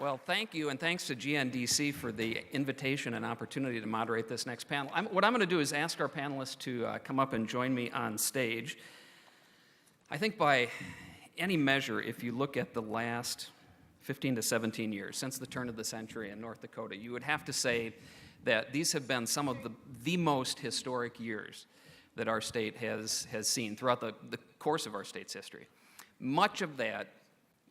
Well, thank you, and thanks to GNDC for the invitation and opportunity to moderate this next panel. What I'm going to do is ask our panelists to come up and join me on stage. I think by any measure, if you look at the last 15 to 17 years, since the turn of the century in North Dakota, you would have to say that these have been some of the most historic years that our state has seen throughout the course of our state's history. Much of that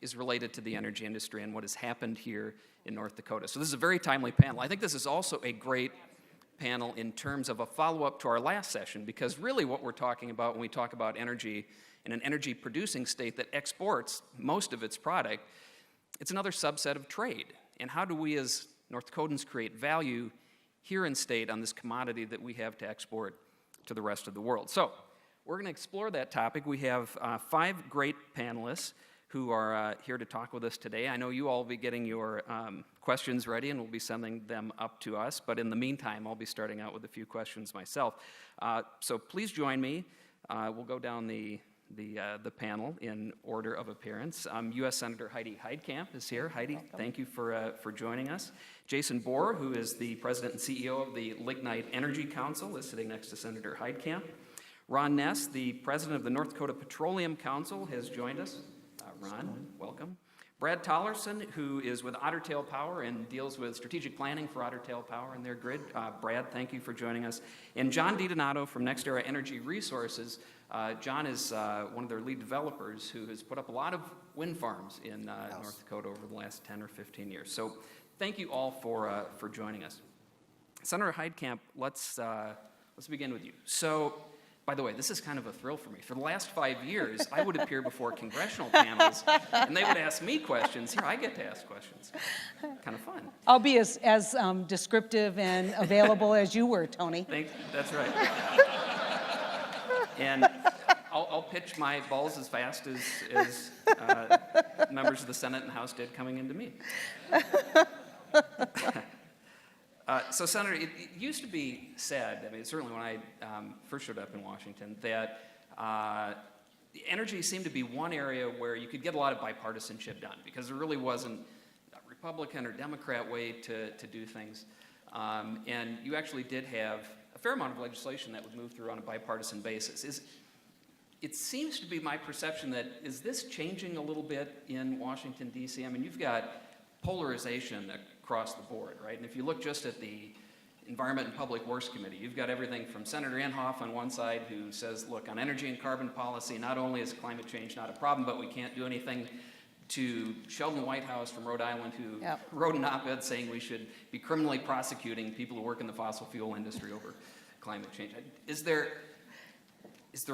is related to the energy industry and what has happened here in North Dakota. So this is a very timely panel. I think this is also a great panel in terms of a follow-up to our last session, because really what we're talking about when we talk about energy in an energy-producing state that exports most of its product, it's another subset of trade. And how do we as North Dakotans create value here in state on this commodity that we have to export to the rest of the world? So we're going to explore that topic. We have 5 great panelists who are here to talk with us today. I know you all will be getting your questions ready, and we'll be sending them up to us. But in the meantime, I'll be starting out with a few questions myself. So please join me. We'll go down the panel in order of appearance. U.S. Senator Heidi Heitkamp is here. Heidi, thank you for joining us. Jason Bohrer, who is the president and CEO of the Lignite Energy Council, is sitting next to Senator Heitkamp. Ron Ness, the president of the North Dakota Petroleum Council, has joined us. Ron, welcome. Brad Tollerson, who is with Otter Power and deals with strategic planning for Otter Power and their grid. Brad, thank you for joining us. And John DiDonato from NextEra Energy Resources. John is one of their lead developers who has put up a lot of wind farms in North Dakota over the last 10 or 15 years. So thank you all for joining us. Senator Heitkamp, let's begin with you. So, by the way, this is kind of a thrill for me. For the last 5 years, I would appear before congressional panels, and they would ask me questions. Here, I get to ask questions. Kind of fun. I'll be as descriptive and available as you were, Tony. That's right. And I'll pitch my balls as fast as members of the Senate and House did coming into me. So, Senator, it used to be said, I mean, certainly when I first showed up in Washington, that energy seemed to be one area where you could get a lot of bipartisanship done, because there really wasn't a Republican or Democrat way to do things. And you actually did have a fair amount of legislation that would move through on a bipartisan basis. It seems to be my perception that, is this changing a little bit in Washington, D.C.? I mean, you've got polarization across the board, right? And if you look just at the Environment and Public Works Committee, you've got everything from Senator Inhofe on one side, who says, look, on energy and carbon policy, not only is climate change not a problem, but we can't do anything, to Sheldon Whitehouse from Rhode Island, who wrote an op-ed saying we should be criminally prosecuting people who work in the fossil fuel industry over climate change. Is there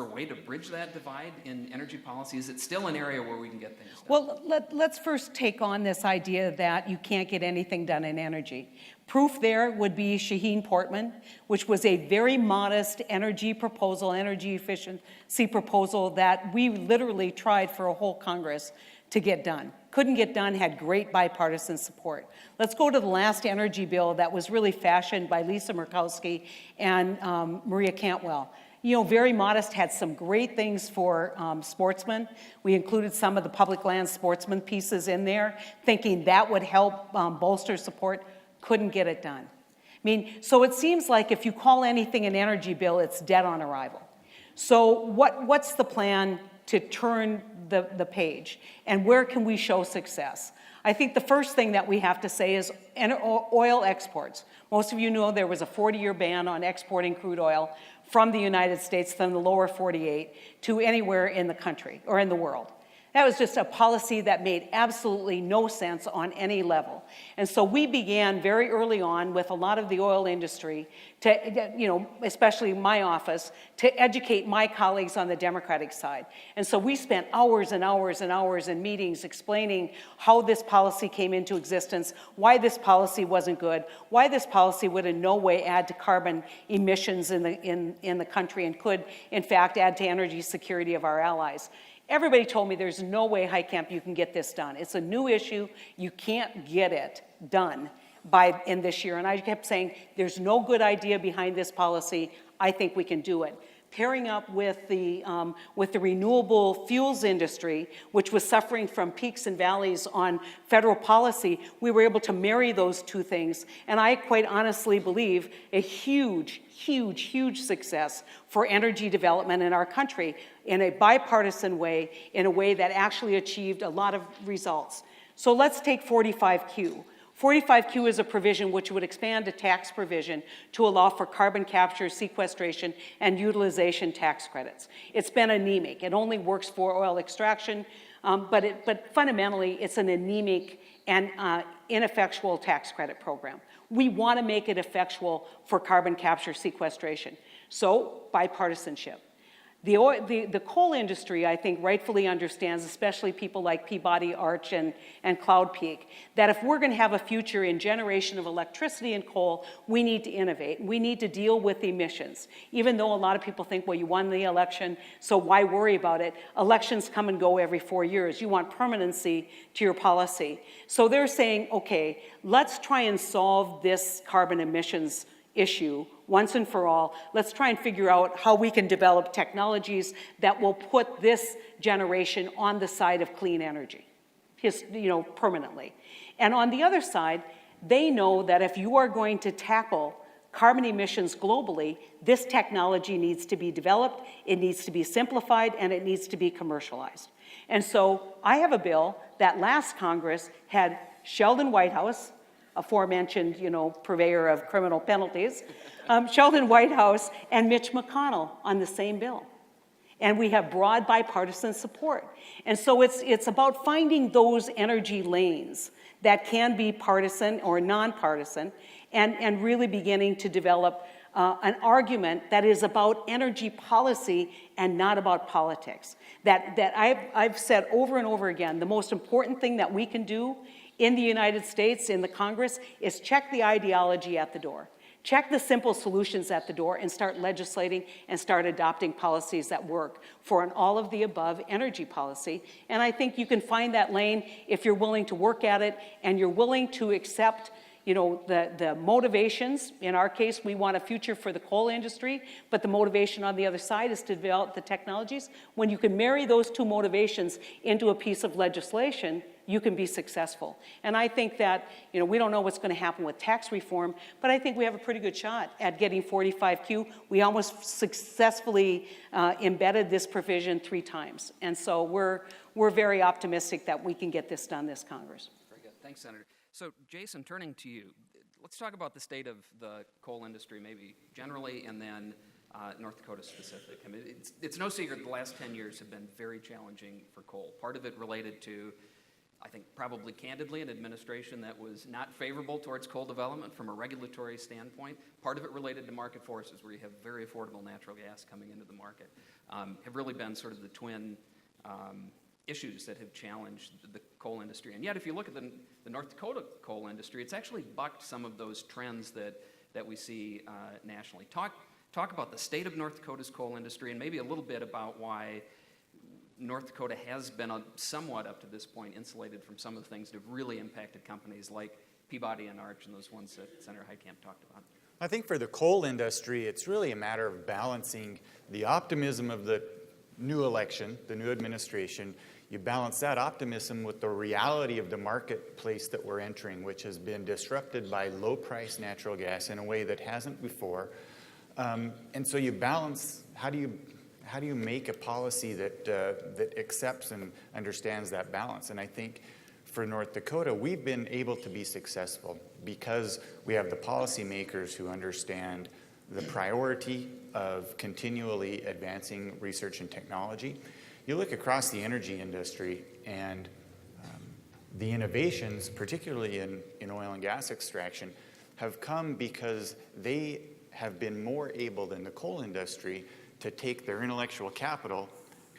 a way to bridge that divide in energy policy? Is it still an area where we can get things done? Well, let's first take on this idea that you can't get anything done in energy. Proof there would be Shaheen Portman, which was a very modest energy efficiency proposal that we literally tried for a whole Congress to get done. Couldn't get done, had great bipartisan support. Let's go to the last energy bill that was really fashioned by Lisa Murkowski and Maria Cantwell. You know, very modest, had some great things for sportsmen. We included some of the public land sportsman pieces in there, thinking that would help bolster support. Couldn't get it done. I mean, so it seems like if you call anything an energy bill, it's dead on arrival. So what's the plan to turn the page? And where can we show success? I think the first thing that we have to say is oil exports. Most of you know there was a 40-year ban on exporting crude oil from the United States, from the lower 48, to anywhere in the country or in the world. That was just a policy that made absolutely no sense on any level. And so we began very early on with a lot of the oil industry to, you know, especially my office, to educate my colleagues on the Democratic side. And so we spent hours and hours and hours in meetings explaining how this policy came into existence, why this policy wasn't good, why this policy would in no way add to carbon emissions in the country and could, in fact, add to energy security of our allies. Everybody told me there's no way, Heitkamp, you can get this done. It's a new issue. You can't get it done in this year. And I kept saying, there's no good idea behind this policy. I think we can do it. pairing up with the renewable fuels industry, which was suffering from peaks and valleys on federal policy, we were able to marry those two things. And I quite honestly believe a huge, huge, huge success for energy development in our country in a bipartisan way, in a way that actually achieved a lot of results. So let's take 45Q. 45Q is a provision which would expand a tax provision to allow for carbon capture, sequestration, and utilization tax credits. It's been anemic. It only works for oil extraction, but fundamentally, it's an anemic and ineffectual tax credit program. We want to make it effectual for carbon capture, sequestration. So, bipartisanship. The coal industry, I think, rightfully understands, especially people like Peabody, Arch, and Cloud Peak, that if we're going to have a future in generation of electricity and coal, we need to innovate. We need to deal with emissions. Even though a lot of people think, well, you won the election, so why worry about it? Elections come and go every 4 years. You want permanency to your policy. So they're saying, okay, let's try and solve this carbon emissions issue once and for all. Let's try and figure out how we can develop technologies that will put this generation on the side of clean energy, permanently. And on the other side, they know that if you are going to tackle carbon emissions globally, this technology needs to be developed, it needs to be simplified, and it needs to be commercialized. And so I have a bill that last Congress had Sheldon Whitehouse, aforementioned, purveyor of criminal penalties, Sheldon Whitehouse and Mitch McConnell on the same bill. And we have broad bipartisan support. And so it's about finding those energy lanes that can be partisan or nonpartisan and really beginning to develop an argument that is about energy policy and not about politics. That I've said over and over again, the most important thing that we can do in the United States, in the Congress, is check the ideology at the door. Check the simple solutions at the door and start legislating and start adopting policies that work for an all-of-the-above energy policy. And I think you can find that lane if you're willing to work at it and you're willing to accept the motivations. In our case, we want a future for the coal industry, but the motivation on the other side is to develop the technologies. When you can marry those two motivations into a piece of legislation, you can be successful. And I think that, we don't know what's going to happen with tax reform, but I think we have a pretty good shot at getting 45Q. We almost successfully embedded this provision 3 times. And so we're very optimistic that we can get this done this Congress. Very good. Thanks, Senator. So, Jason, turning to you, let's talk about the state of the coal industry, maybe generally, and then North Dakota specific. I mean, it's no secret the last 10 years have been very challenging for coal. Part of it related to, I think, probably candidly, an administration that was not favorable towards coal development from a regulatory standpoint. Part of it related to market forces, where you have very affordable natural gas coming into the market, have really been sort of the twin issues that have challenged the coal industry. And yet, if you look at the North Dakota coal industry, it's actually bucked some of those trends that we see nationally. Talk about the state of North Dakota's coal industry and maybe a little bit about why North Dakota has been somewhat up to this point insulated from some of the things that have really impacted companies like Peabody and Arch and those ones that Senator Heitkamp talked about. I think for the coal industry, it's really a matter of balancing the optimism of the new election, the new administration. You balance that optimism with the reality of the marketplace that we're entering, which has been disrupted by low-priced natural gas in a way that hasn't before. And so you balance, how do you make a policy that accepts and understands that balance? And I think for North Dakota, we've been able to be successful because we have the policymakers who understand the priority of continually advancing research and technology. You look across the energy industry and the innovations, particularly in oil and gas extraction, have come because they have been more able than the coal industry to take their intellectual capital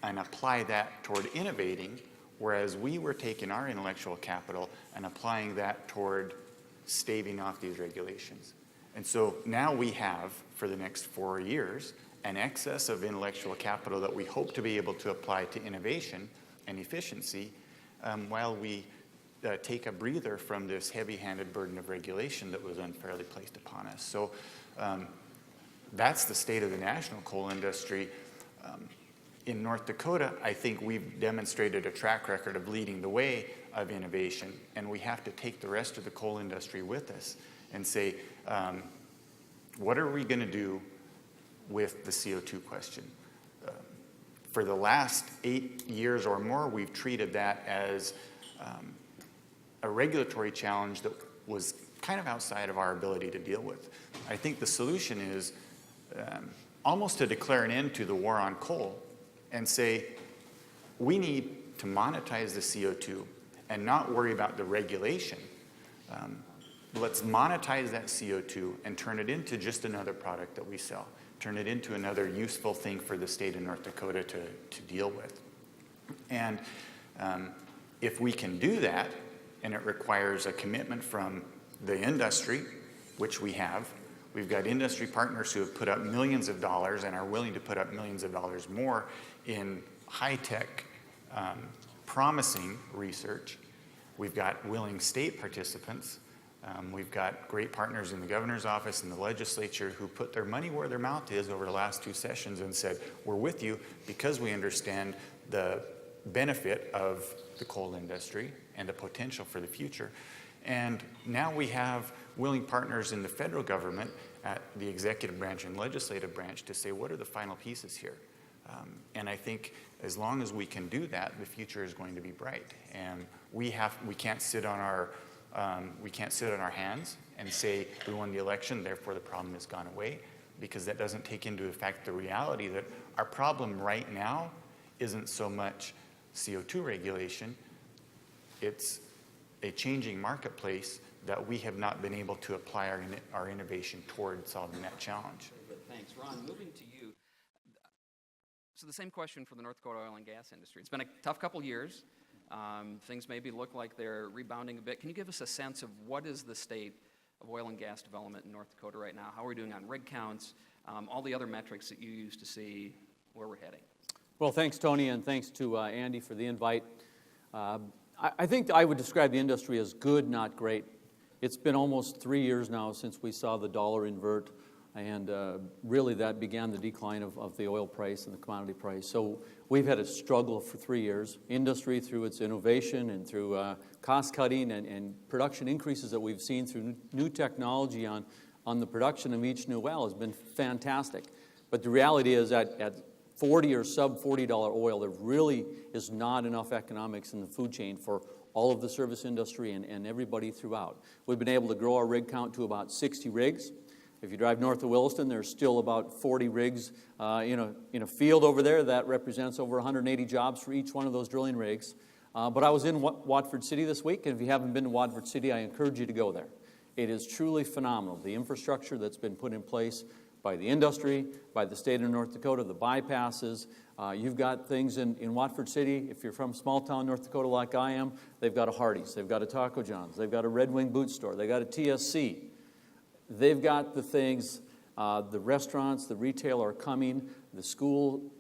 and apply that toward innovating, whereas we were taking our intellectual capital and applying that toward staving off these regulations. And so now we have, for the next 4 years, an excess of intellectual capital that we hope to be able to apply to innovation and efficiency while we take a breather from this heavy-handed burden of regulation that was unfairly placed upon us. So That's the state of the national coal industry. In North Dakota, I think we've demonstrated a track record of leading the way of innovation, and we have to take the rest of the coal industry with us and say, what are we going to do with the CO2 question? For the last 8 years or more, we've treated that as a regulatory challenge that was kind of outside of our ability to deal with. I think the solution is almost to declare an end to the war on coal and say, we need to monetize the CO2 and not worry about the regulation. Let's monetize that CO2 and turn it into just another product that we sell. Turn it into another useful thing for the state of North Dakota to deal with. And if we can do that, and it requires a commitment from the industry, which we have. We've got industry partners who have put up millions of dollars and are willing to put up millions of dollars more in high-tech, promising research. We've got willing state participants. We've got great partners in the governor's office and the legislature who put their money where their mouth is over the last 2 sessions and said, we're with you because we understand the benefit of the coal industry and the potential for the future. And now we have willing partners in the federal government at the executive branch and legislative branch to say, what are the final pieces here? And I think as long as we can do that, the future is going to be bright. And we can't sit on our hands and say we won the election, therefore the problem has gone away, because that doesn't take into effect the reality that our problem right now isn't so much CO2 regulation, it's a changing marketplace that we have not been able to apply our innovation toward solving that challenge. Very good, thanks. Ron, moving to you. So the same question for the North Dakota oil and gas industry. It's been a tough couple years. Things maybe look like they're rebounding a bit. Can you give us a sense of what is the state of oil and gas development in North Dakota right now? How are we doing on rig counts? All the other metrics that you use to see where we're heading. Well, thanks, Tony, and thanks to Andy for the invite. I think I would describe the industry as good, not great. It's been almost 3 years now since we saw the dollar invert, and really that began the decline of the oil price and the commodity price. So we've had a struggle for 3 years. Industry, through its innovation and through cost cutting and production increases that we've seen through new technology on the production of each new well has been fantastic. But the reality is that at $40 or sub-$40 oil, there really is not enough economics in the food chain for all of the service industry and everybody throughout. We've been able to grow our rig count to about 60 rigs. If you drive north of Williston, there's still about 40 rigs in a field over there. That represents over 180 jobs for each one of those drilling rigs. But I was in Watford City this week, and if you haven't been to Watford City, I encourage you to go there. It is truly phenomenal. The infrastructure that's been put in place by the industry, by the state of North Dakota, the bypasses. You've got things in Watford City. If you're from small town North Dakota like I am, they've got a Hardee's, they've got a Taco John's, they've got a Red Wing boot store, they've got a TSC. They've got the things, the restaurants, the retail are coming, the school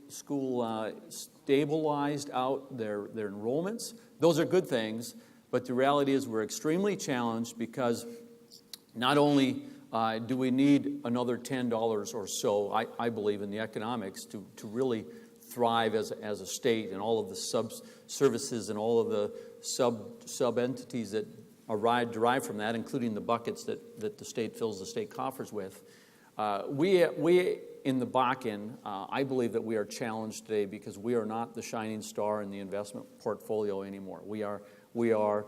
stabilized out their enrollments. Those are good things, but the reality is we're extremely challenged because not only do we need another $10 or so, I believe, in the economics to really thrive as a state and all of the sub-services and all of the sub-entities that derive from that, including the buckets that the state fills the state coffers with. We in the Bakken, I believe that we are challenged today because we are not the shining star in the investment portfolio anymore. We are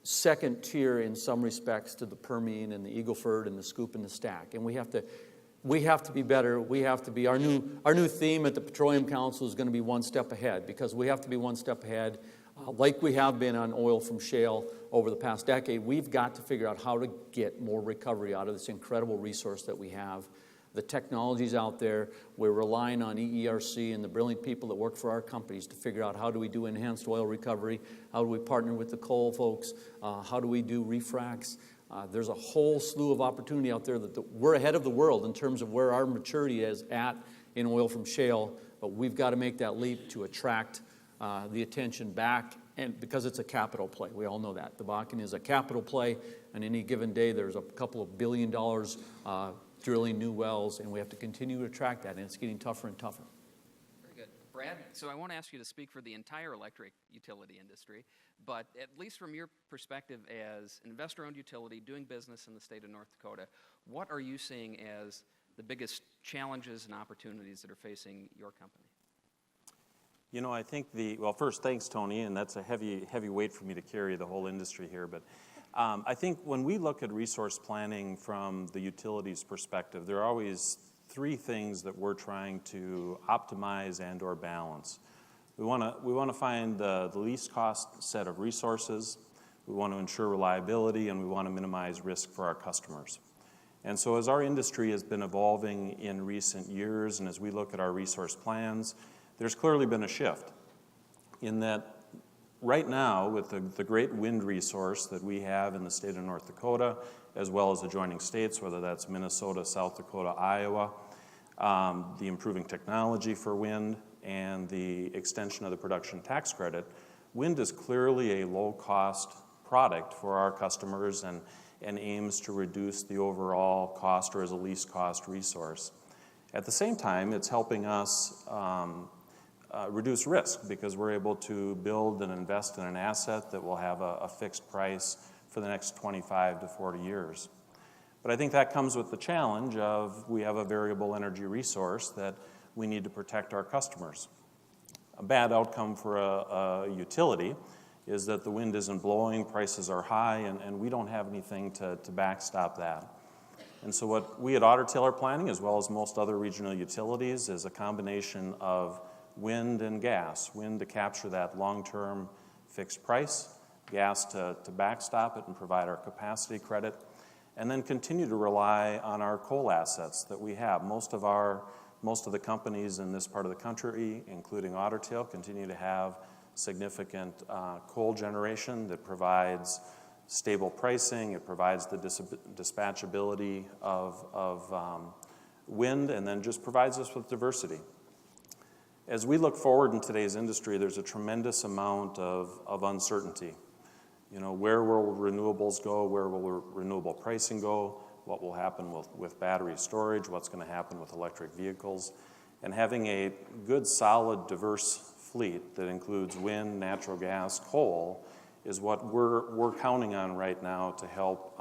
second tier in some respects to the Permian and the Eagle Ford and the Scoop and the Stack, and we have to be better. We have to be our new theme at the Petroleum Council is going to be one step ahead, because we have to be one step ahead, like we have been on oil from shale over the past decade. We've got to figure out how to get more recovery out of this incredible resource that we have. The technology's out there. We're relying on EERC and the brilliant people that work for our companies to figure out how do we do enhanced oil recovery, how do we partner with the coal folks, how do we do refracs. There's a whole slew of opportunity out there that we're ahead of the world in terms of where our maturity is at in oil from shale, but we've got to make that leap to attract the attention back, and because it's a capital play. We all know that. The Bakken is a capital play, and any given day there's a couple of $1 billion drilling new wells, and we have to continue to track that, and it's getting tougher and tougher. Very good. Brad, so I won't ask you to speak for the entire electric utility industry, but at least from your perspective as an investor-owned utility doing business in the state of North Dakota, what are you seeing as the biggest challenges and opportunities that are facing your company? You know, I think well, first, thanks, Tony, and that's a heavy weight for me to carry the whole industry here. But I think when we look at resource planning from the utilities perspective, there are always three things that we're trying to optimize and or balance. We want to find the least cost set of resources, we want to ensure reliability, and we want to minimize risk for our customers. And so as our industry has been evolving in recent years, and as we look at our resource plans, there's clearly been a shift in that right now, with the great wind resource that we have in the state of North Dakota, as well as adjoining states, whether that's Minnesota, South Dakota, Iowa, the improving technology for wind, and the extension of the production tax credit, wind is clearly a low-cost product for our customers and aims to reduce the overall cost or as a least cost resource. At the same time, it's helping us reduce risk because we're able to build and invest in an asset that will have a fixed price for the next 25 to 40 years. But I think that comes with the challenge of we have a variable energy resource that we need to protect our customers. A bad outcome for a utility is that the wind isn't blowing, prices are high, and we don't have anything to backstop that. And so what we at Otter Taylor Planning, as well as most other regional utilities, is a combination of wind and gas. Wind to capture that long-term fixed price, gas to backstop it and provide our capacity credit, and then continue to rely on our coal assets that we have. Most of the companies in this part of the country, including Otter Tail, continue to have significant coal generation that provides stable pricing. It provides the dispatchability of wind, and then just provides us with diversity. As we look forward in today's industry, there's a tremendous amount of uncertainty. You know, where will renewables go? Where will renewable pricing go? What will happen with battery storage? What's going to happen with electric vehicles? And having a good, solid, diverse fleet that includes wind, natural gas, coal is what we're counting on right now to help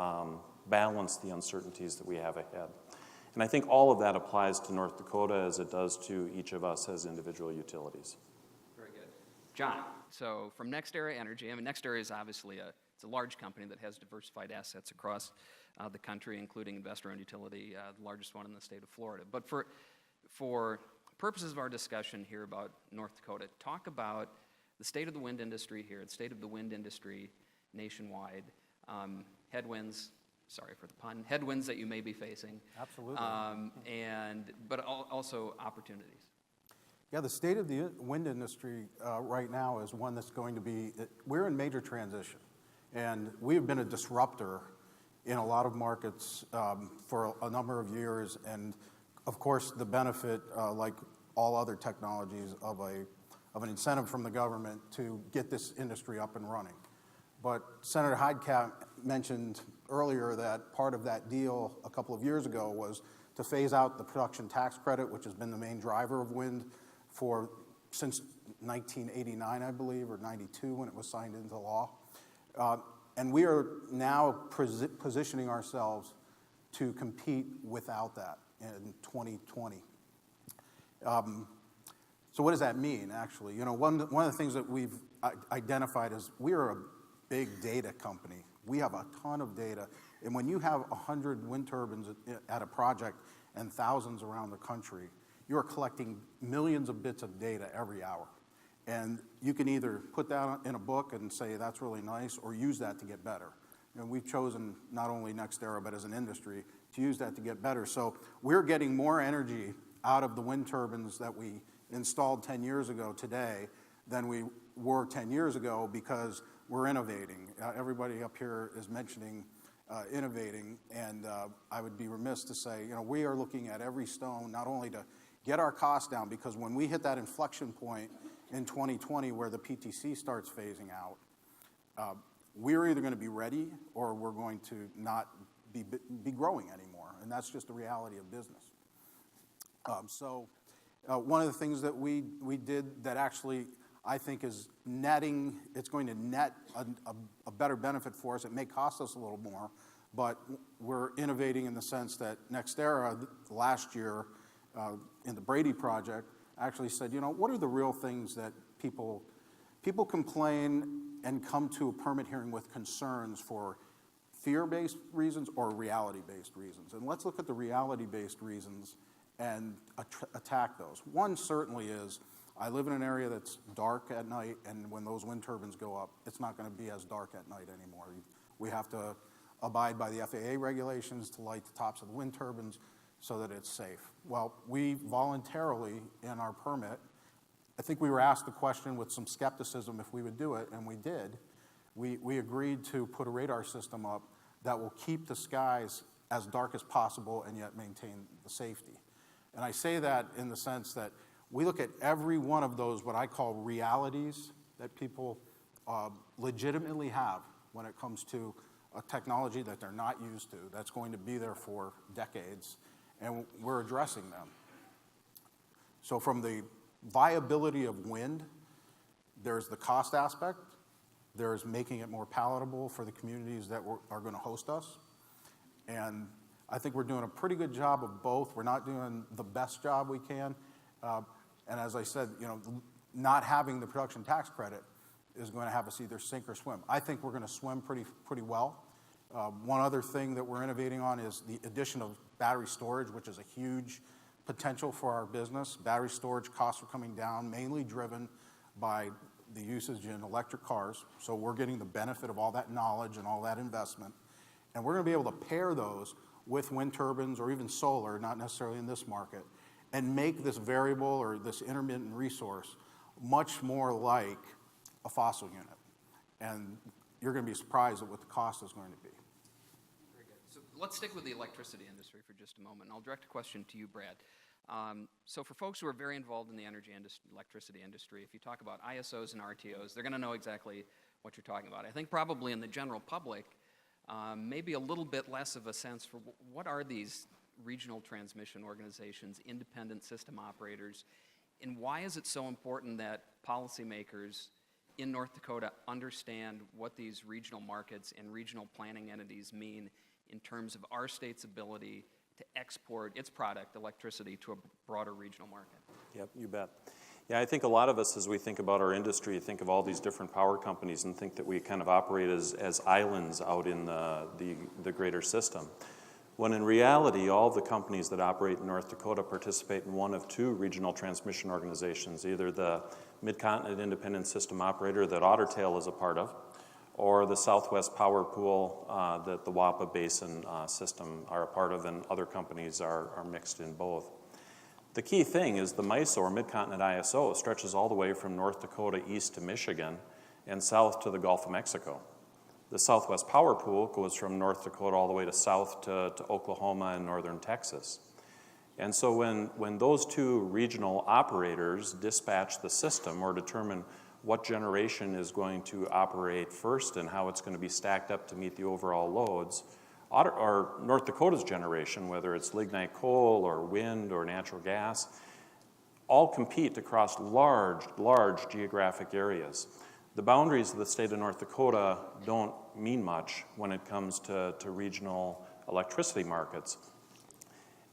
balance the uncertainties that we have ahead. And I think all of that applies to North Dakota as it does to each of us as individual utilities. Very good. John, so from NextEra Energy, I mean, NextEra is obviously it's a large company that has diversified assets across the country, including investor-owned utility, the largest one in the state of Florida. But for purposes of our discussion here about North Dakota, talk about the state of the wind industry here, the state of the wind industry nationwide, headwinds, sorry for the pun, headwinds that you may be facing. Absolutely. But also opportunities. Yeah, the state of the wind industry right now is one that's going to be, we're in major transition. And we've been a disruptor in a lot of markets for a number of years. And of course, the benefit, like all other technologies, of an incentive from the government to get this industry up and running. But Senator Heidkamp mentioned earlier that part of that deal a couple of years ago was to phase out the production tax credit, which has been the main driver of wind since 1989, I believe, or 92 when it was signed into law. And we are now positioning ourselves to compete without that in 2020. So what does that mean, actually? You know, one of the things that we've identified is we are a big data company. We have a ton of data. And when you have 100 wind turbines at a project and thousands around the country, you're collecting millions of bits of data every hour. And you can either put that in a book and say that's really nice, or use that to get better. And we've chosen, not only NextEra, but as an industry, to use that to get better. So we're getting more energy out of the wind turbines that we installed 10 years ago today than we were 10 years ago because we're innovating. Everybody up here is mentioning innovating, and I would be remiss to say, you know, we are looking at every stone, not only to get our costs down, because when we hit that inflection point in 2020 where the PTC starts phasing out, we're either going to be ready or we're going to not be growing anymore. and that's just the reality of business. One of the things that we did that actually I think is netting, it's going to net a better benefit for us. It may cost us a little more, but we're innovating in the sense that NextEra last year in the Brady project actually said, what are the real things that people complain and come to a permit hearing with concerns for fear-based reasons or reality-based reasons? And let's look at the reality-based reasons and attack those. One certainly is, I live in an area that's dark at night, and when those wind turbines go up, it's not going to be as dark at night anymore. We have to abide by the FAA regulations to light the tops of the wind turbines so that it's safe. Well, we voluntarily, in our permit, I think we were asked the question with some skepticism if we would do it, and we did. We agreed to put a radar system up that will keep the skies as dark as possible and yet maintain the safety. And I say that in the sense that we look at every one of those, what I call realities, that people legitimately have when it comes to a technology that they're not used to, that's going to be there for decades, and we're addressing them. So from the viability of wind, there's the cost aspect, there's making it more palatable for the communities that are going to host us, and I think we're doing a pretty good job of both. We're not doing the best job we can, and as I said, not having the production tax credit is going to have us either sink or swim. I think we're going to swim pretty well. One other thing that we're innovating on is the addition of battery storage, which is a huge potential for our business. Battery storage costs are coming down, mainly driven by the usage in electric cars. So we're getting the benefit of all that knowledge and all that investment. And we're going to be able to pair those with wind turbines or even solar, not necessarily in this market, and make this variable or this intermittent resource much more like a fossil unit. And you're going to be surprised at what the cost is going to be. Very good. So let's stick with the electricity industry for just a moment. I'll direct a question to you, Brad. So for folks who are very involved in the electricity industry, if you talk about ISOs and RTOs, they're going to know exactly what you're talking about. I think probably in the general public, maybe a little bit less of a sense for what are these regional transmission organizations, independent system operators, and why is it so important that policymakers in North Dakota understand what these regional markets and regional planning entities mean in terms of our state's ability to export its product, electricity, to a broader regional market? Yep, you bet. Yeah, I think a lot of us, as we think about our industry, think of all these different power companies and think that we kind of operate as islands out in the greater system. When in reality, all the companies that operate in North Dakota participate in one of two regional transmission organizations, either the Mid-Continent Independent System Operator that Otter is a part of, or the Southwest Power Pool that the Wappa Basin system are a part of, and other companies are mixed in both. The key thing is the MISO, or Mid-Continent ISO, stretches all the way from North Dakota east to Michigan and south to the Gulf of Mexico. The Southwest Power Pool goes from North Dakota all the way to south to Oklahoma and northern Texas. And so when those two regional operators dispatch the system or determine what generation is going to operate first and how it's going to be stacked up to meet the overall loads, or North Dakota's generation, whether it's lignite coal or wind or natural gas, all compete across large geographic areas. The boundaries of the state of North Dakota don't mean much when it comes to regional electricity markets.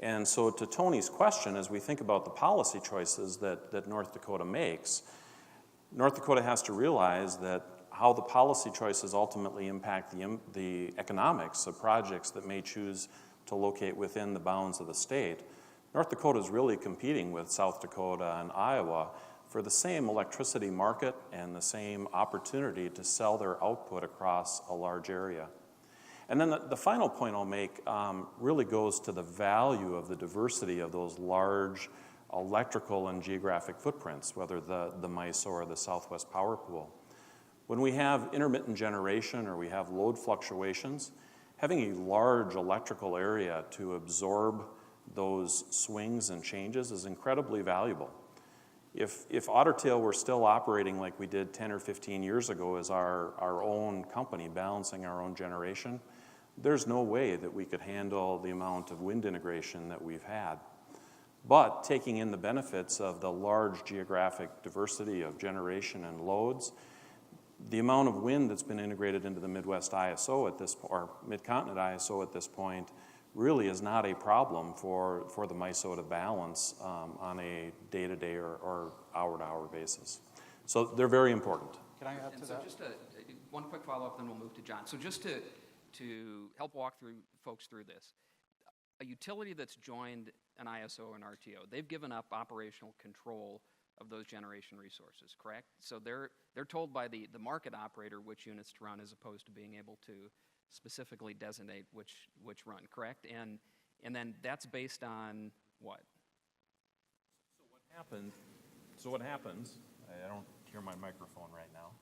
And so to Tony's question, as we think about the policy choices that North Dakota makes, North Dakota has to realize that how the policy choices ultimately impact the economics of projects that may choose to locate within the bounds of the state. North Dakota is really competing with South Dakota and Iowa for the same electricity market and the same opportunity to sell their output across a large area. And then the final point I'll make really goes to the value of the diversity of those large electrical and geographic footprints, whether the MISO or the Southwest Power Pool. When we have intermittent generation or we have load fluctuations, having a large electrical area to absorb those swings and changes is incredibly valuable. If Otter were still operating like we did 10 or 15 years ago as our own company, balancing our own generation, there's no way that we could handle the amount of wind integration that we've had. But taking in the benefits of the large geographic diversity of generation and loads, the amount of wind that's been integrated into the Midwest ISO at this, or Mid-Continent ISO at this point, really is not a problem for the MISO to balance on a day-to-day or hour-to-hour basis. So they're very important. Can I add to And so that? just one quick follow-up, then we'll move to John. So just to help walk folks through this, a utility that's joined an ISO and RTO, they've given up operational control of those generation resources, correct? So they're told by the market operator which units to run as opposed to being able to specifically designate which run, correct? And then that's based on what? So what happens, I don't hear my microphone right now,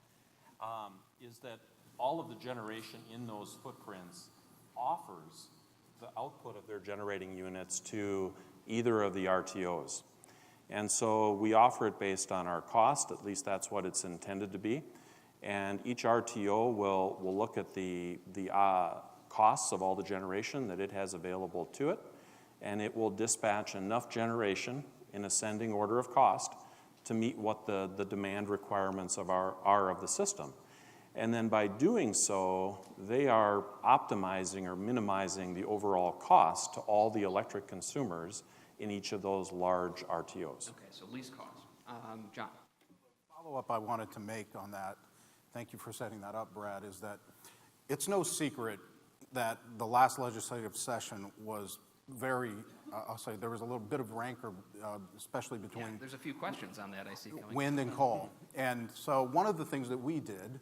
is that all of the generation in those footprints offers the output of their generating units to either of the RTOs. And so we offer it based on our cost, at least that's what it's intended to be. And each RTO will look at the costs of all the generation that it has available to it, and it will dispatch enough generation in ascending order of cost to meet what the demand requirements are of the system. And then by doing so, they are optimizing or minimizing the overall cost to all the electric consumers in each of those large RTOs. Okay, so least cost. John. Follow-up I wanted to make on that, thank you for setting that up, Brad, is that it's no secret that the last legislative session was very, I'll say there was a little bit of rancor, especially between Yeah, there's a few questions on that I see coming. wind and coal. And so one of the things that we did,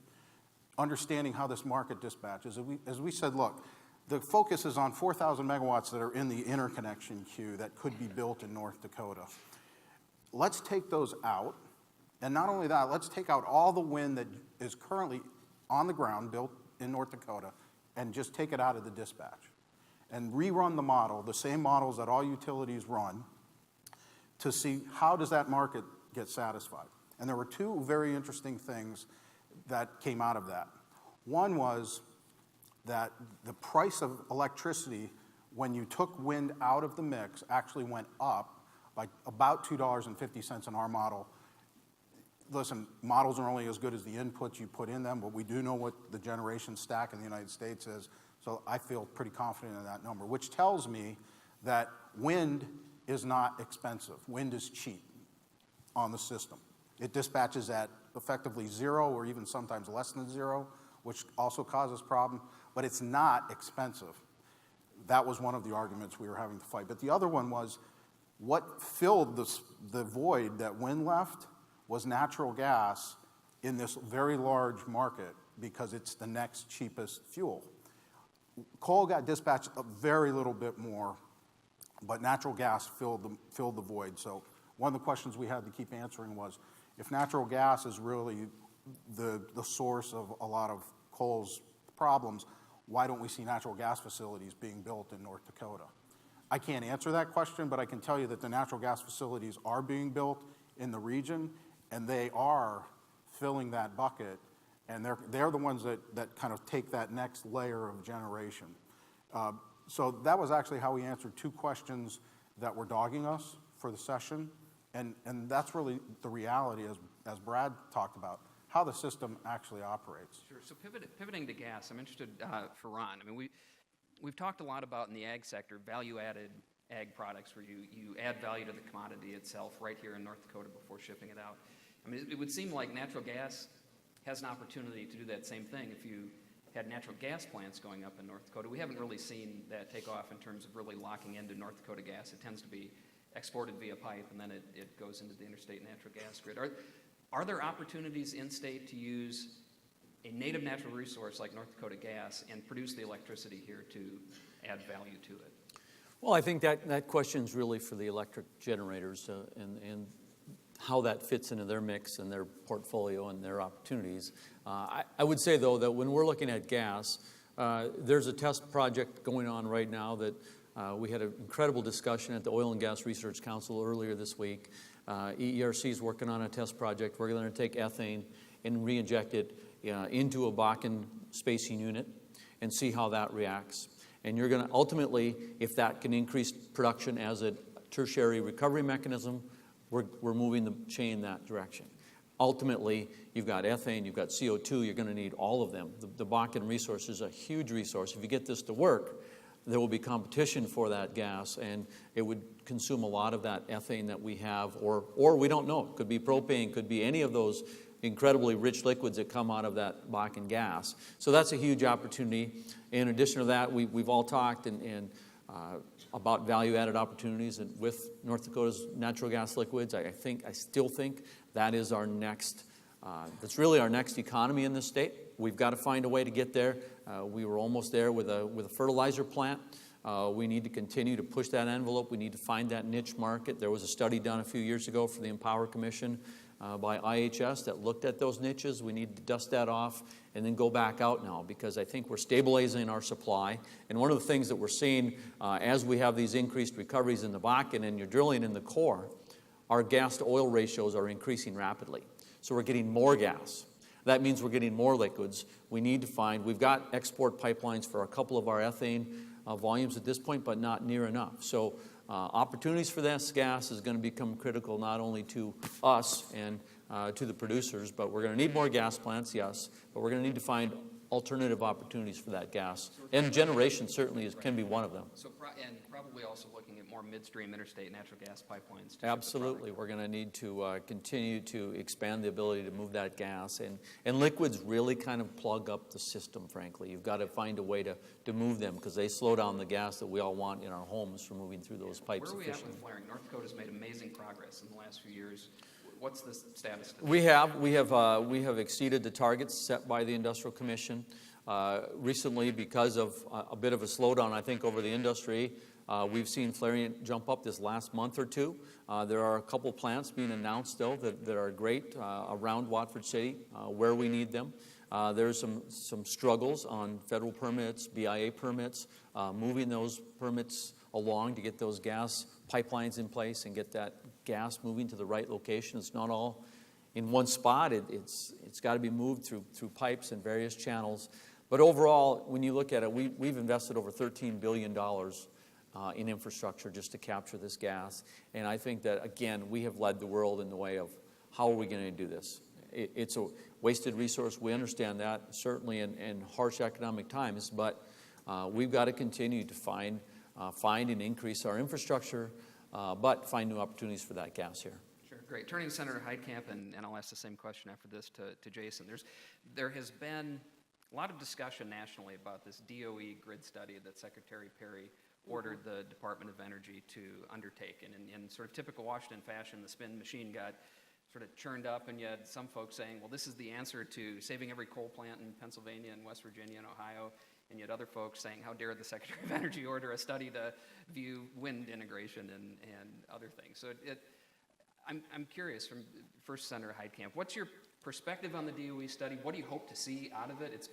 understanding how this market dispatches, as we said, look, the focus is on 4,000 megawatts that are in the interconnection queue that could be built in North Dakota. Let's take those out. And not only that, let's take out all the wind that is currently on the ground built in North Dakota and just take it out of the dispatch. And rerun the model, the same models that all utilities run, to see how does that market get satisfied. And there were two very interesting things that came out of that. One was that the price of electricity, when you took wind out of the mix, actually went up by about $2.50 in our model. Listen, models are only as good as the inputs you put in them, but we do know what the generation stack in the United States is, so I feel pretty confident in that number, which tells me that wind is not expensive. Wind is cheap on the system. It dispatches at effectively zero or even sometimes less than zero, which also causes problem, but it's not expensive. That was one of the arguments we were having to fight. But the other one was what filled the void that wind left was natural gas in this very large market because it's the next cheapest fuel. Coal got dispatched a very little bit more, but natural gas filled the void. So one of the questions we had to keep answering was, if natural gas is really the source of a lot of coal's problems, why don't we see natural gas facilities being built in North Dakota? I can't answer that question, but I can tell you that the natural gas facilities are being built in the region, and they are filling that bucket, and they're the ones that kind of take that next layer of generation. So that was actually how we answered two questions that were dogging us for the session, and that's really the reality, as Brad talked about, how the system actually operates. Sure. So pivoting to gas, I'm interested for Ron. I mean, we've talked a lot about in the ag sector value-added ag products where you add value to the commodity itself right here in North Dakota before shipping it out. I mean, it would seem like natural gas has an opportunity to do that same thing if you had natural gas plants going up in North Dakota. We haven't really seen that take off in terms of really locking into North Dakota gas. It tends to be exported via pipe, and then it goes into the interstate natural gas grid. Are there opportunities in-state to use a native natural resource like North Dakota gas and produce the electricity here to add value to it? Well, I think that question's really for the electric generators and how that fits into their mix and their portfolio and their opportunities. I would say, though, that when we're looking at gas, there's a test project going on right now that we had an incredible discussion at the Oil and Gas Research Council earlier this week. EERC is working on a test project. We're going to take ethane and re-inject it into a Bakken spacing unit. and see how that reacts. And you're going to ultimately, if that can increase production as a tertiary recovery mechanism, we're moving the chain that direction. Ultimately, you've got ethane, you've got CO2, you're going to need all of them. The Bakken resource is a huge resource. If you get this to work, there will be competition for that gas, and it would consume a lot of that ethane that we have, or we don't know. It could be propane, could be any of those incredibly rich liquids that come out of that Bakken gas. So that's a huge opportunity. In addition to that, we've all talked about value-added opportunities with North Dakota's natural gas liquids. I still think that is our next, that's really our next economy in this state. We've got to find a way to get there. We were almost there with a fertilizer plant. We need to continue to push that envelope. We need to find that niche market. There was a study done a few years ago for the Empower Commission by IHS that looked at those niches. We need to dust that off and then go back out now, because I think we're stabilizing our supply. And one of the things that we're seeing as we have these increased recoveries in the Bakken and you're drilling in the core, our gas to oil ratios are increasing rapidly. So we're getting more gas. That means we're getting more liquids. We need to find, we've got export pipelines for a couple of our ethane volumes at this point, but not near enough. So opportunities for this gas is going to become critical not only to us and to the producers, but we're going to need more gas plants, yes, but we're going to need to find alternative opportunities for that gas. And generation certainly can be one of them. So, and probably also looking at more midstream interstate natural gas pipelines. Absolutely. We're going to need to continue to expand the ability to move that gas. And liquids really kind of plug up the system, frankly. You've got to find a way to move them, because they slow down the gas that we all want in our homes from moving through those pipes efficiently. Where are we at with flaring? North Dakota's made amazing progress in the last few years. What's the status today? We have exceeded the targets set by the Industrial Commission. Recently, because of a bit of a slowdown, I think, over the industry, we've seen flaring jump up this last month or two. There are a couple plants being announced still that are great around Watford City where we need them. There's some struggles on federal permits, BIA permits, moving those permits along to get those gas pipelines in place and get that gas moving to the right location. It's not all in one spot. It's got to be moved through pipes and various channels. But overall, when you look at it, we've invested over $13 billion in infrastructure just to capture this gas. And I think that, again, we have led the world in the way of how are we going to do this. It's a wasted resource. We understand that, certainly in harsh economic times. But we've got to continue to find and increase our infrastructure, but find new opportunities for that gas here. Sure, great. Turning to Senator Heitkamp, and I'll ask the same question after this to Jason. There has been a lot of discussion nationally about this DOE grid study that Secretary Perry ordered the Department of Energy to undertake. And in sort of typical Washington fashion, the spin machine got sort of churned up, and you had some folks saying, well, this is the answer to saving every coal plant in Pennsylvania and West Virginia and Ohio. And yet other folks saying, how dare the Secretary of Energy order a study to view wind integration and other things. So I'm curious, from first Senator Heitkamp, what's your perspective on the DOE study? What do you hope to see out of it? It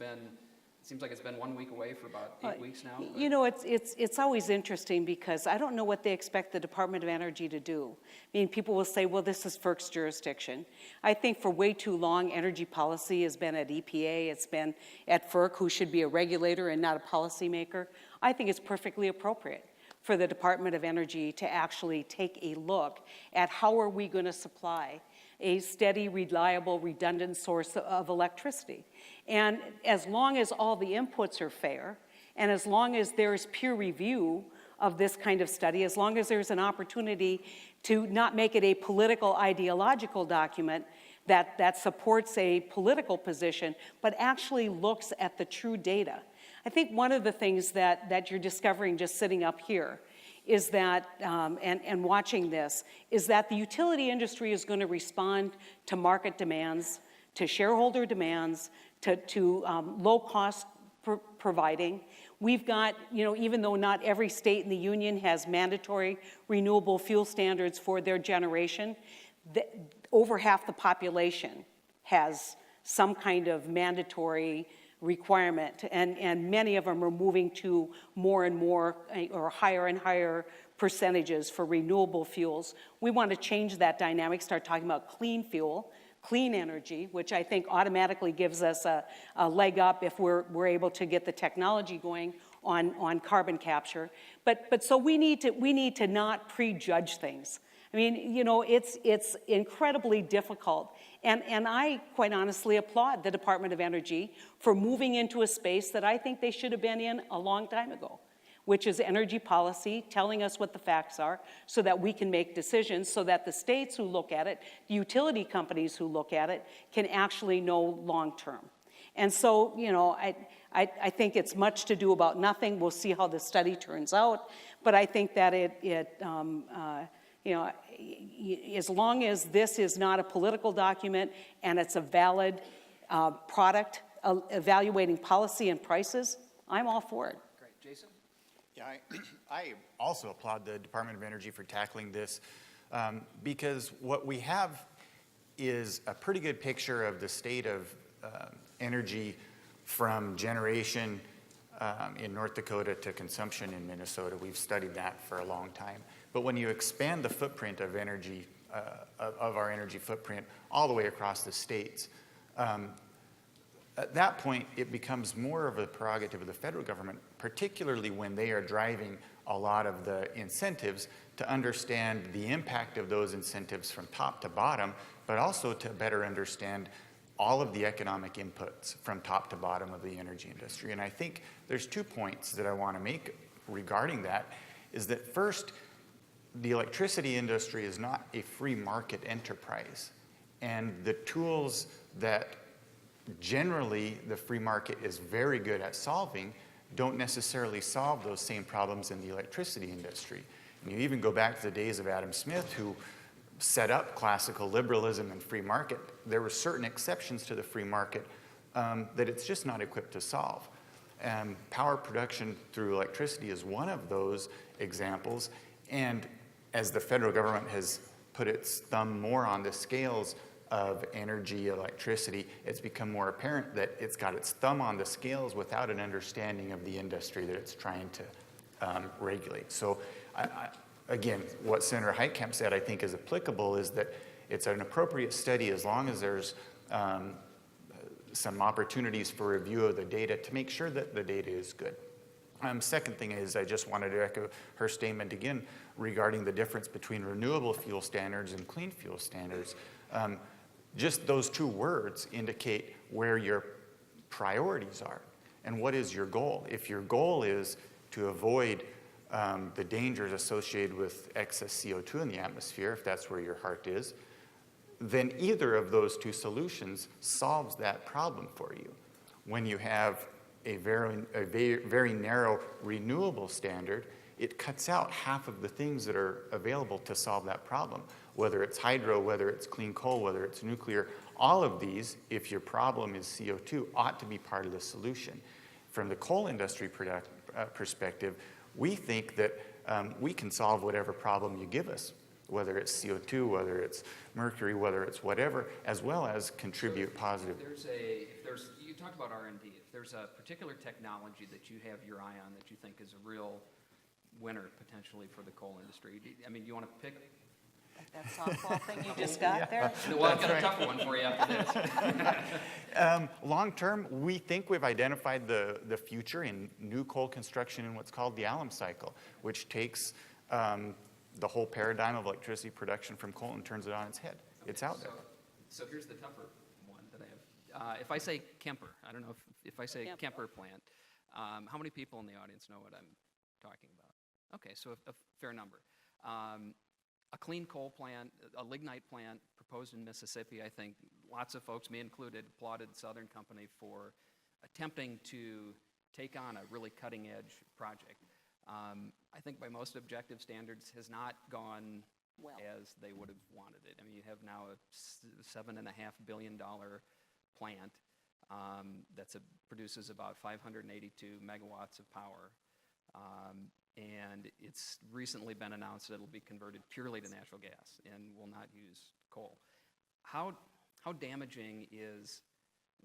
seems like it's been 1 week away for about 8 weeks now. You know, it's always interesting, because I don't know what they expect the Department of Energy to do. I mean, people will say, well, this is FERC's jurisdiction. I think for way too long, energy policy has been at EPA, it's been at FERC, who should be a regulator and not a policymaker. I think it's perfectly appropriate for the Department of Energy to actually take a look at how are we going to supply a steady, reliable, redundant source of electricity. And as long as all the inputs are fair, and as long as there's peer review of this kind of study, as long as there's an opportunity to not make it a political, ideological document that supports a political position, but actually looks at the true data. I think one of the things that you're discovering just sitting up here is that, and watching this, is that the utility industry is going to respond to market demands, to shareholder demands, to low-cost providing. We've got, even though not every state in the union has mandatory renewable fuel standards for their generation, over half the population has some kind of mandatory requirement, and many of them are moving to more and more or higher and higher percentages for renewable fuels. We want to change that dynamic, start talking about clean fuel. clean energy, which I think automatically gives us a leg up if we're able to get the technology going on carbon capture. But so we need to not prejudge things. I mean, you know, it's incredibly difficult. And I quite honestly applaud the Department of Energy for moving into a space that I think they should have been in a long time ago, which is energy policy, telling us what the facts are so that we can make decisions, so that the states who look at it, the utility companies who look at it, can actually know long-term. And so, you know, I think it's much to do about nothing. We'll see how the study turns out. But I think that you know, as long as this is not a political document and it's a valid product evaluating policy and prices, I'm all for it. Great. Jason? Yeah, I also applaud the Department of Energy for tackling this because what we have is a pretty good picture of the state of energy from generation in North Dakota to consumption in Minnesota. We've studied that for a long time. But when you expand the footprint of energy, of our energy footprint all the way across the states, at that point, it becomes more of a prerogative of the federal government, particularly when they are driving a lot of the incentives, to understand the impact of those incentives from top to bottom, but also to better understand all of the economic inputs from top to bottom of the energy industry. And I think there's 2 points that I want to make regarding that, is that first, the electricity industry is not a free market enterprise. And the tools that generally the free market is very good at solving don't necessarily solve those same problems in the electricity industry. And you even go back to the days of Adam Smith, who set up classical liberalism and free market. There were certain exceptions to the free market that it's just not equipped to solve. Power production through electricity is one of those examples. And as the federal government has put its thumb more on the scales of energy, electricity, it's become more apparent that it's got its thumb on the scales without an understanding of the industry that it's trying to regulate. So again, what Senator Heitkamp said I think is applicable is that it's an appropriate study as long as there's some opportunities for review of the data to make sure that the data is good. Second thing is, I just wanted to echo her statement again regarding the difference between renewable fuel standards and clean fuel standards. Just those 2 words indicate where your priorities are and what is your goal. If your goal is to avoid the dangers associated with excess CO2 in the atmosphere, if that's where your heart is, then either of those 2 solutions solves that problem for you. When you have a very narrow renewable standard, it cuts out half of the things that are available to solve that problem. Whether it's hydro, whether it's clean coal, whether it's nuclear, all of these, if your problem is CO2, ought to be part of the solution. From the coal industry perspective, we think that we can solve whatever problem you give us, whether it's CO2, whether it's mercury, whether it's whatever, as well as contribute positive. You talked about R&D. If there's a particular technology that you have your eye on that you think is a real winner potentially for the coal industry, I mean, you want to pick? That softball thing you just got there? Well, I've got a tougher one for you after this. Long term, we think we've identified the future in new coal construction in what's called the alum cycle, which takes the whole paradigm of electricity production from coal and turns it on its head. Okay, it's out there. So here's the tougher one that I have. If I say Kemper, I don't know if I say Kemper plant, how many people in the audience know what I'm talking about? Okay, so a fair number. A clean coal plant, a lignite plant proposed in Mississippi, I think lots of folks, me included, applauded Southern Company for attempting to take on a really cutting-edge project. I think by most objective standards has not gone well as they would have wanted it. I mean, you have now a $7.5 billion plant that produces about 582 megawatts of power. And it's recently been announced that it'll be converted purely to natural gas and will not use coal. How damaging is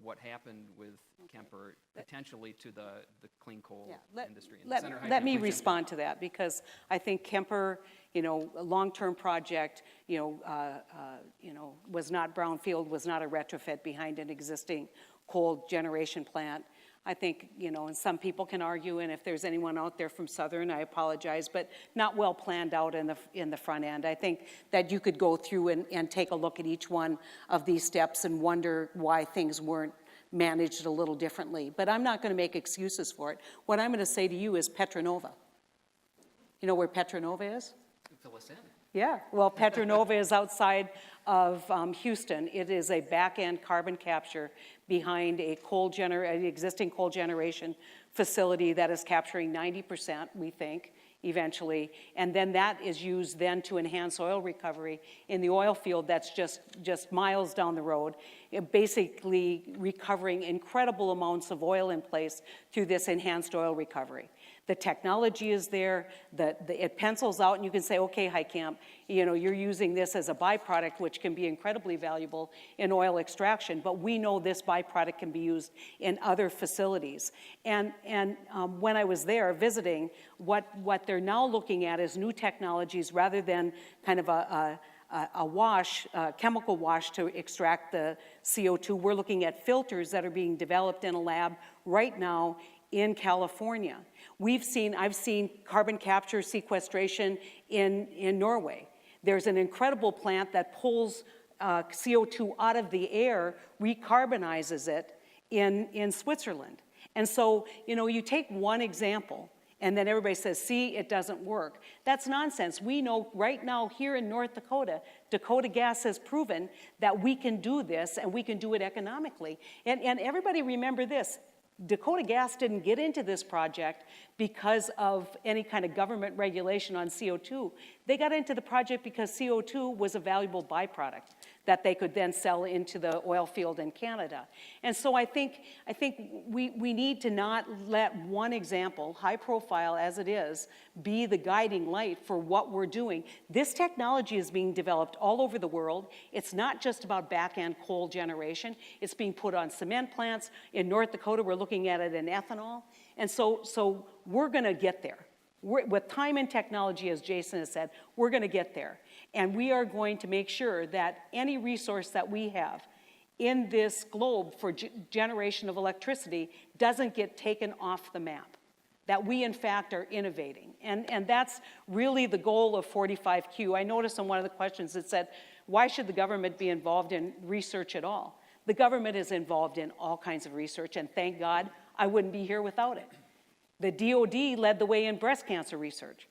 what happened with Kemper potentially to the clean coal Yeah, industry. And let, Senator let Heitkamp, me please respond to that, because I think Kemper, a long-term project, was not brownfield, was not a retrofit behind an existing coal generation plant. I think, and some people can argue, and if there's anyone out there from Southern, I apologize, but not well planned out in the front end. I think that you could go through and take a look at each one of these steps and wonder why things weren't managed a little differently. But I'm not going to make excuses for it. What I'm going to say to you is Petronova. You know where Petronova is? fill us in. Yeah, well, Petronova is outside of Houston. It is a back-end carbon capture behind an existing coal generation facility that is capturing 90%, we think, eventually. And then that is used then to enhance oil recovery in the oil field that's just miles down the road, basically recovering incredible amounts of oil in place through this enhanced oil recovery. The technology is there, it pencils out, and you can say, okay, Heitkamp, you're using this as a byproduct, which can be incredibly valuable in oil extraction, but we know this byproduct can be used in other facilities. And when I was there visiting, what they're now looking at is new technologies rather than kind of a chemical wash to extract the CO2. We're looking at filters that are being developed in a lab right now in California. I've seen carbon capture sequestration in Norway. There's an incredible plant that pulls CO2 out of the air, recarbonizes it in Switzerland. And so, you take one example, and then everybody says, see, it doesn't work. That's nonsense. We know right now here in North Dakota, Dakota Gas has proven that we can do this, and we can do it economically. And everybody remember this, Dakota Gas didn't get into this project because of any kind of government regulation on CO2. They got into the project because CO2 was a valuable byproduct that they could then sell into the oil field in Canada. And so I think we need to not let one example, high profile as it is, be the guiding light for what we're doing. This technology is being developed all over the world. It's not just about back-end coal generation. It's being put on cement plants. In North Dakota, we're looking at it in ethanol. And so we're going to get there. With time and technology, as Jason has said, we're going to get there. And we are going to make sure that any resource that we have in this globe for generation of electricity doesn't get taken off the map, that we, in fact, are innovating. And that's really the goal of 45Q. I noticed on one of the questions it said, why should the government be involved in research at all? The government is involved in all kinds of research, and thank God I wouldn't be here without it. The DOD led the way in breast cancer research.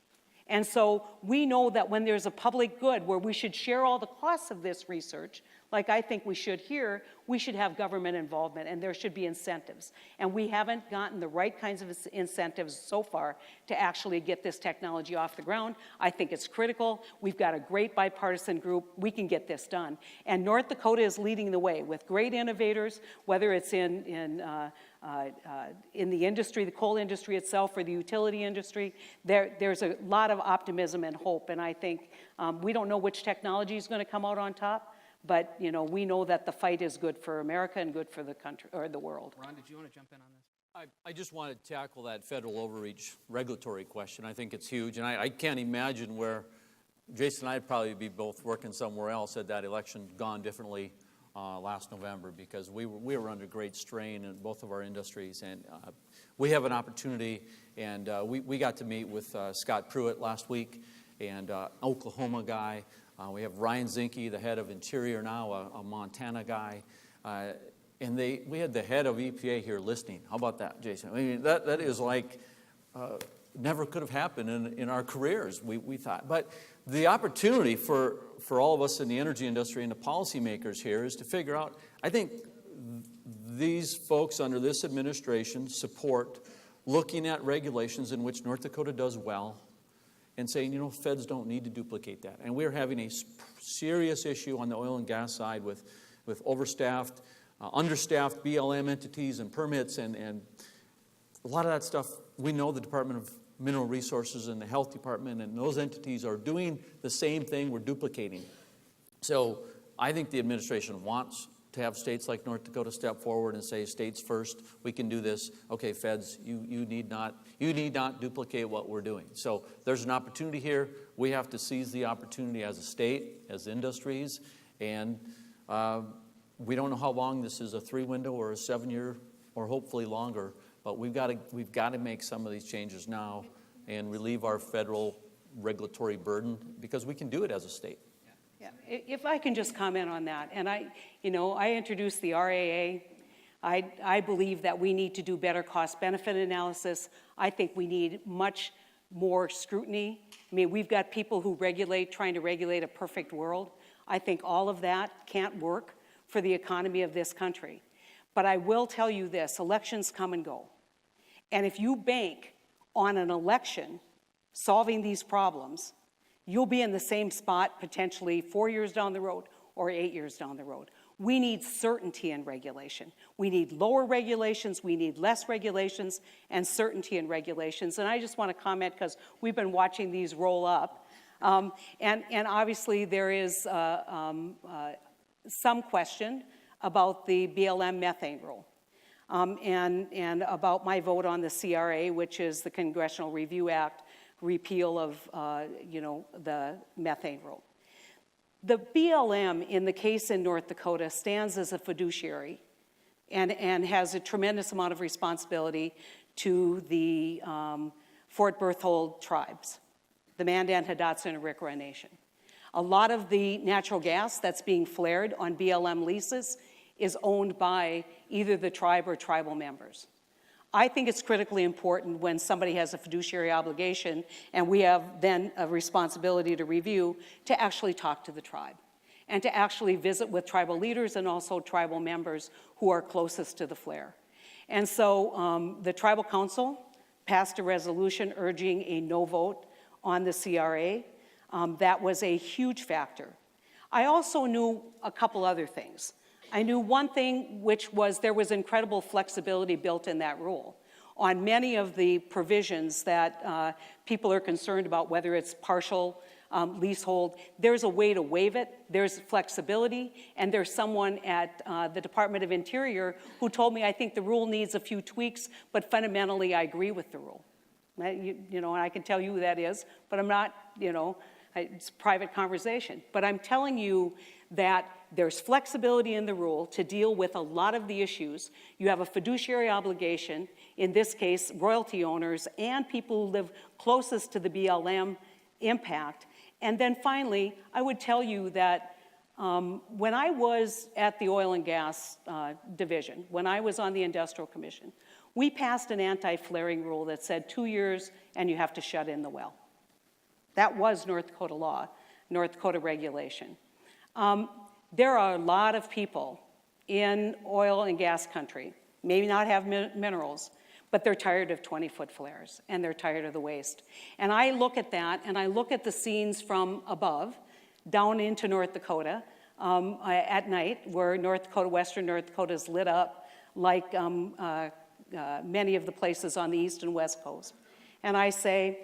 And so we know that when there's a public good where we should share all the costs of this research, like I think we should here, we should have government involvement, and there should be incentives. And we haven't gotten the right kinds of incentives so far to actually get this technology off the ground. I think it's critical. We've got a great bipartisan group. We can get this done. And North Dakota is leading the way with great innovators, whether it's in the industry, the coal industry itself, or the utility industry. There's a lot of optimism and hope, and I think we don't know which technology is going to come out on top, but we know that the fight is good for America and good for the country or the world. Ron, did you want to jump in on this? I just want to tackle that federal overreach regulatory question. I think it's huge, and I can't imagine where Jason and I'd probably be both working somewhere else had that election gone differently last November, because we were under great strain in both of our industries, and we have an opportunity, and we got to meet with Scott Pruitt last week, and Oklahoma guy. We have Ryan Zinke, the head of Interior now, a Montana guy, and we had the head of EPA here listening. How about that, Jason? I mean, that is like never could have happened in our careers, we thought. But the opportunity for all of us in the energy industry and the policymakers here is to figure out, I think these folks under this administration support looking at regulations in which North Dakota does well and saying, feds don't need to duplicate that. And we're having a serious issue on the oil and gas side with overstaffed, understaffed BLM entities and permits, and a lot of that stuff. We know the Department of Mineral Resources and the Health Department and those entities are doing the same thing we're duplicating. So I think the administration wants to have states like North Dakota step forward and say, states first, we can do this. Okay, feds, you need not duplicate what we're doing. So there's an opportunity here. We have to seize the opportunity as a state, as industries, and we don't know how long this is, a 3-window or a 7-year or hopefully longer, but we've got to make some of these changes now and relieve our federal regulatory burden because we can do it as a state. Yeah, if I can just comment on that, and I introduced the RAA. I believe that we need to do better cost-benefit analysis. I think we need much more scrutiny. I mean, we've got people who trying to regulate a perfect world. I think all of that can't work for the economy of this country. But I will tell you this, elections come and go. And if you bank on an election solving these problems, you'll be in the same spot potentially 4 years down the road or 8 years down the road. We need certainty in regulation. We need lower regulations, we need less regulations, and certainty in regulations. And I just want to comment because we've been watching these roll up. And obviously there is some question about the BLM methane rule. And about my vote on the CRA, which is the Congressional Review Act, repeal of the methane rule. The BLM, in the case in North Dakota, stands as a fiduciary and has a tremendous amount of responsibility to the Fort Berthold tribes, the Mandan, Hidatsa, and Arikara Nation. A lot of the natural gas that's being flared on BLM leases is owned by either the tribe or tribal members. I think it's critically important when somebody has a fiduciary obligation and we have then a responsibility to review to actually talk to the tribe and to actually visit with tribal leaders and also tribal members who are closest to the flare. And so the tribal council passed a resolution urging a no vote on the CRA. That was a huge factor. I also knew a couple other things. I knew one thing, which was there was incredible flexibility built in that rule. On many of the provisions that people are concerned about, whether it's partial leasehold, there's a way to waive it, there's flexibility, and there's someone at the Department of Interior who told me, I think the rule needs a few tweaks, but fundamentally I agree with the rule. And I can tell you who that is, but I'm not, it's a private conversation. But I'm telling you that there's flexibility in the rule to deal with a lot of the issues. You have a fiduciary obligation, in this case, royalty owners and people who live closest to the BLM impact. And then finally, I would tell you that when I was at the Oil and Gas Division, when I was on the Industrial Commission, we passed an anti-flaring rule that said 2 years and you have to shut in the well. That was North Dakota law, North Dakota regulation. There are a lot of people in oil and gas country, maybe not have minerals, but they're tired of 20-foot flares and they're tired of the waste. And I look at that and I look at the scenes from above down into North Dakota at night where western North Dakota is lit up like many of the places on the east and west coast. And I say,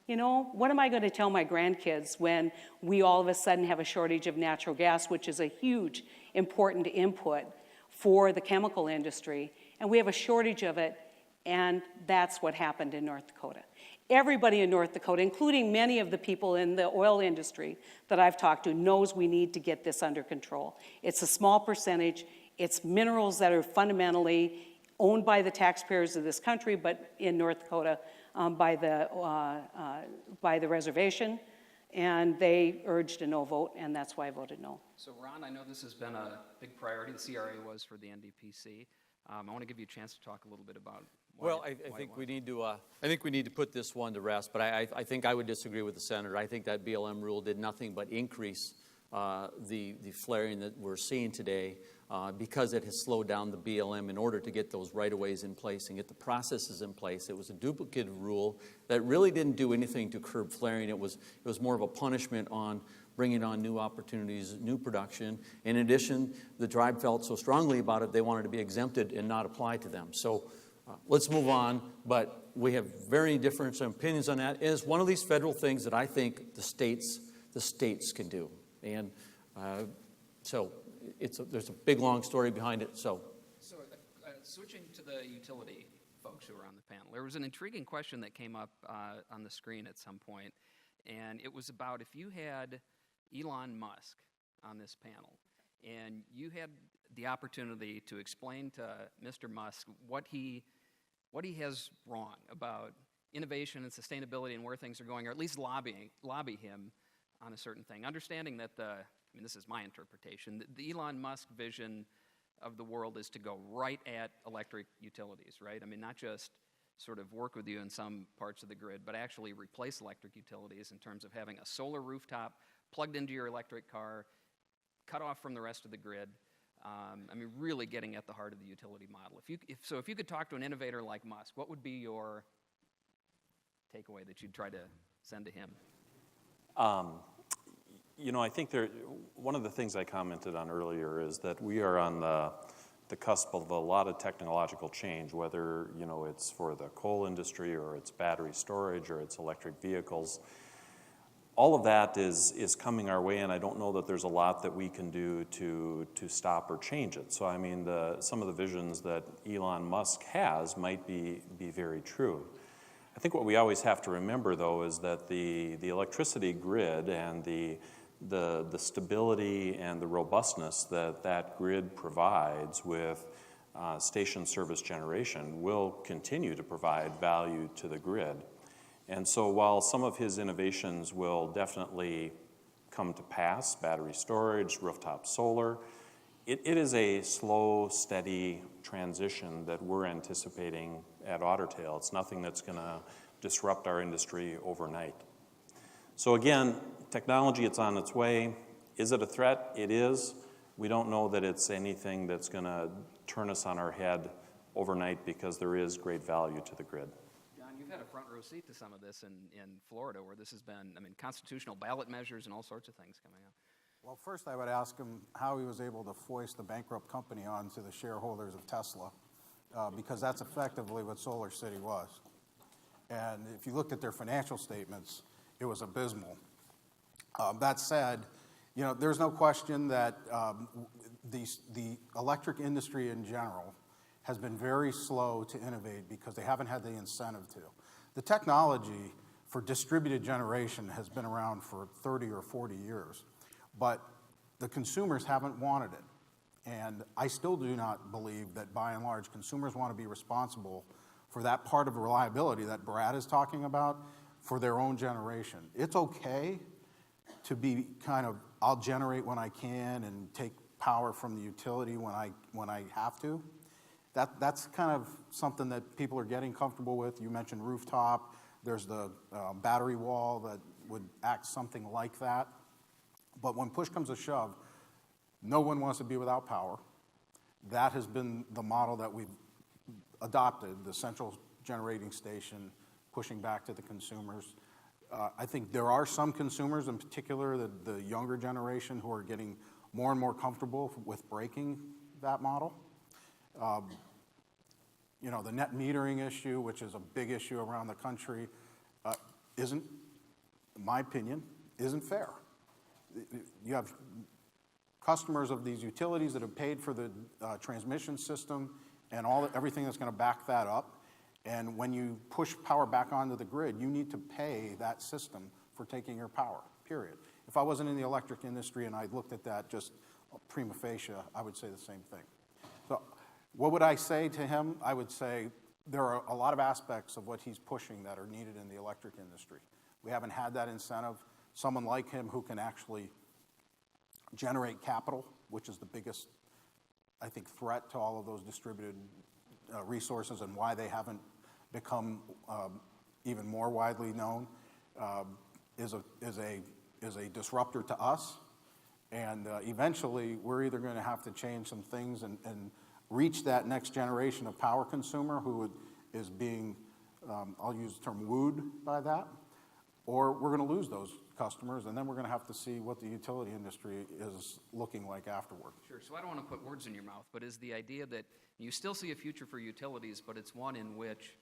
what am I going to tell my grandkids when we all of a sudden have a shortage of natural gas, which is a huge, important input for the chemical industry, and we have a shortage of it, and that's what happened in North Dakota. Everybody in North Dakota, including many of the people in the oil industry that I've talked to, knows we need to get this under control. It's a small percentage. It's minerals that are fundamentally owned by the taxpayers of this country, but in North Dakota, by the reservation, and they urged a no vote, and that's why I voted no. So Ron, I know this has been a big priority, the CRA was for the NDPC. I want to give you a chance to talk a little bit about why. Well, I think we need to put this one to rest, but I think I would disagree with the senator. I think that BLM rule did nothing but increase the flaring that we're seeing today because it has slowed down the BLM in order to get those right-of-ways in place and get the processes in place. It was a duplicative rule that really didn't do anything to curb flaring. It was more of a punishment on bringing on new opportunities, new production. In addition, the tribe felt so strongly about it, they wanted to be exempted and not apply to them. So let's move on, but we have very different opinions on that. It is one of these federal things that I think the states can do. And so there's a big, long story behind it, so. So switching to the utility folks who are on the panel, there was an intriguing question that came up on the screen at some point, and it was about if you had Elon Musk on this panel, and you had the opportunity to explain to Mr. Musk what he has wrong about innovation and sustainability and where things are going, or at least lobby him on a certain thing, understanding that this is my interpretation, the Elon Musk vision of the world is to go right at electric utilities, right? I mean, not just sort of work with you in some parts of the grid, but actually replace electric utilities in terms of having a solar rooftop plugged into your electric car, cut off from the rest of the grid. Really getting at the heart of the utility model. If you could talk to an innovator like Musk, what would be your takeaway that you'd try to send to him? I think one of the things I commented on earlier is that we are on the cusp of a lot of technological change, whether it's for the coal industry or it's battery storage or it's electric vehicles. All of that is coming our way, and I don't know that there's a lot that we can do to stop or change it. So some of the visions that Elon Musk has might be very true. I think what we always have to remember, though, is that the electricity grid and the stability and the robustness that grid provides with station service generation will continue to provide value to the grid. And so while some of his innovations will definitely come to pass, battery storage, rooftop solar, it is a slow, steady transition that we're anticipating at Ottertail. It's nothing that's going to disrupt our industry overnight. So again, technology, it's on its way. Is it a threat? It is. We don't know that it's anything that's going to turn us on our head overnight because there is great value to the grid. You've had a front row seat to some of this in Florida, where this has been, constitutional ballot measures and all sorts of things coming up. Well, first I would ask him how he was able to foist the bankrupt company onto the shareholders of Tesla, because that's effectively what Solar City was. And if you looked at their financial statements, it was abysmal. That said, there's no question that the electric industry in general has been very slow to innovate because they haven't had the incentive to. The technology for distributed generation has been around for 30 or 40 years, but the consumers haven't wanted it. And I still do not believe that, by and large, consumers want to be responsible for that part of reliability that Brad is talking about for their own generation. It's okay to be I'll generate when I can and take power from the utility when I have to. That's kind of something that people are getting comfortable with. You mentioned rooftop. There's the battery wall that would act something like that. But when push comes to shove, no one wants to be without power. That has been the model that we've adopted, the central generating station, pushing back to the consumers. I think there are some consumers, in particular the younger generation, who are getting more and more comfortable with breaking that model. The net metering issue, which is a big issue around the country, isn't, in my opinion, isn't fair. You have customers of these utilities that have paid for the transmission system and everything that's going to back that up. And when you push power back onto the grid, you need to pay that system for taking your power, period. If I wasn't in the electric industry and I looked at that just prima facie, I would say the same thing. So what would I say to him? I would say there are a lot of aspects of what he's pushing that are needed in the electric industry. We haven't had that incentive. Someone like him who can actually generate capital, which is the biggest, I think, threat to all of those distributed resources and why they haven't become even more widely known, is a disruptor to us. And eventually, we're either going to have to change some things and reach that next generation of power consumer who is being, I'll use the term, wooed by that, or we're going to lose those customers, and then we're going to have to see what the utility industry is looking like afterward. Sure, so I don't want to put words in your mouth, but is the idea that you still see a future for utilities, but it's one in which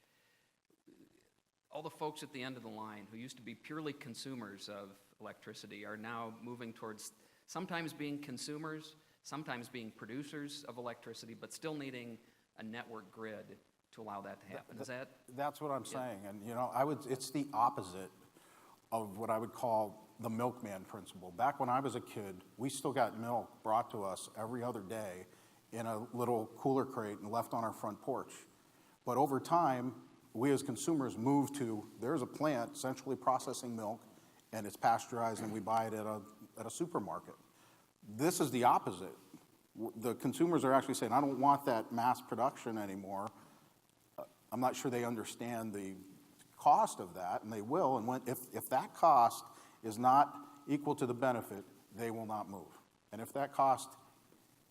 all the folks at the end of the line who used to be purely consumers of electricity are now moving towards sometimes being consumers, sometimes being producers of electricity, but still needing a network grid to allow that to happen. Is that? That's what I'm saying, and it's the opposite of what I would call the milkman principle. Back when I was a kid, we still got milk brought to us every other day in a little cooler crate and left on our front porch. But over time, we as consumers moved to, there's a plant essentially processing milk, and it's pasteurized, and we buy it at a supermarket. This is the opposite. The consumers are actually saying, I don't want that mass production anymore. I'm not sure they understand the cost of that, and they will. And if that cost is not equal to the benefit, they will not move. And if that cost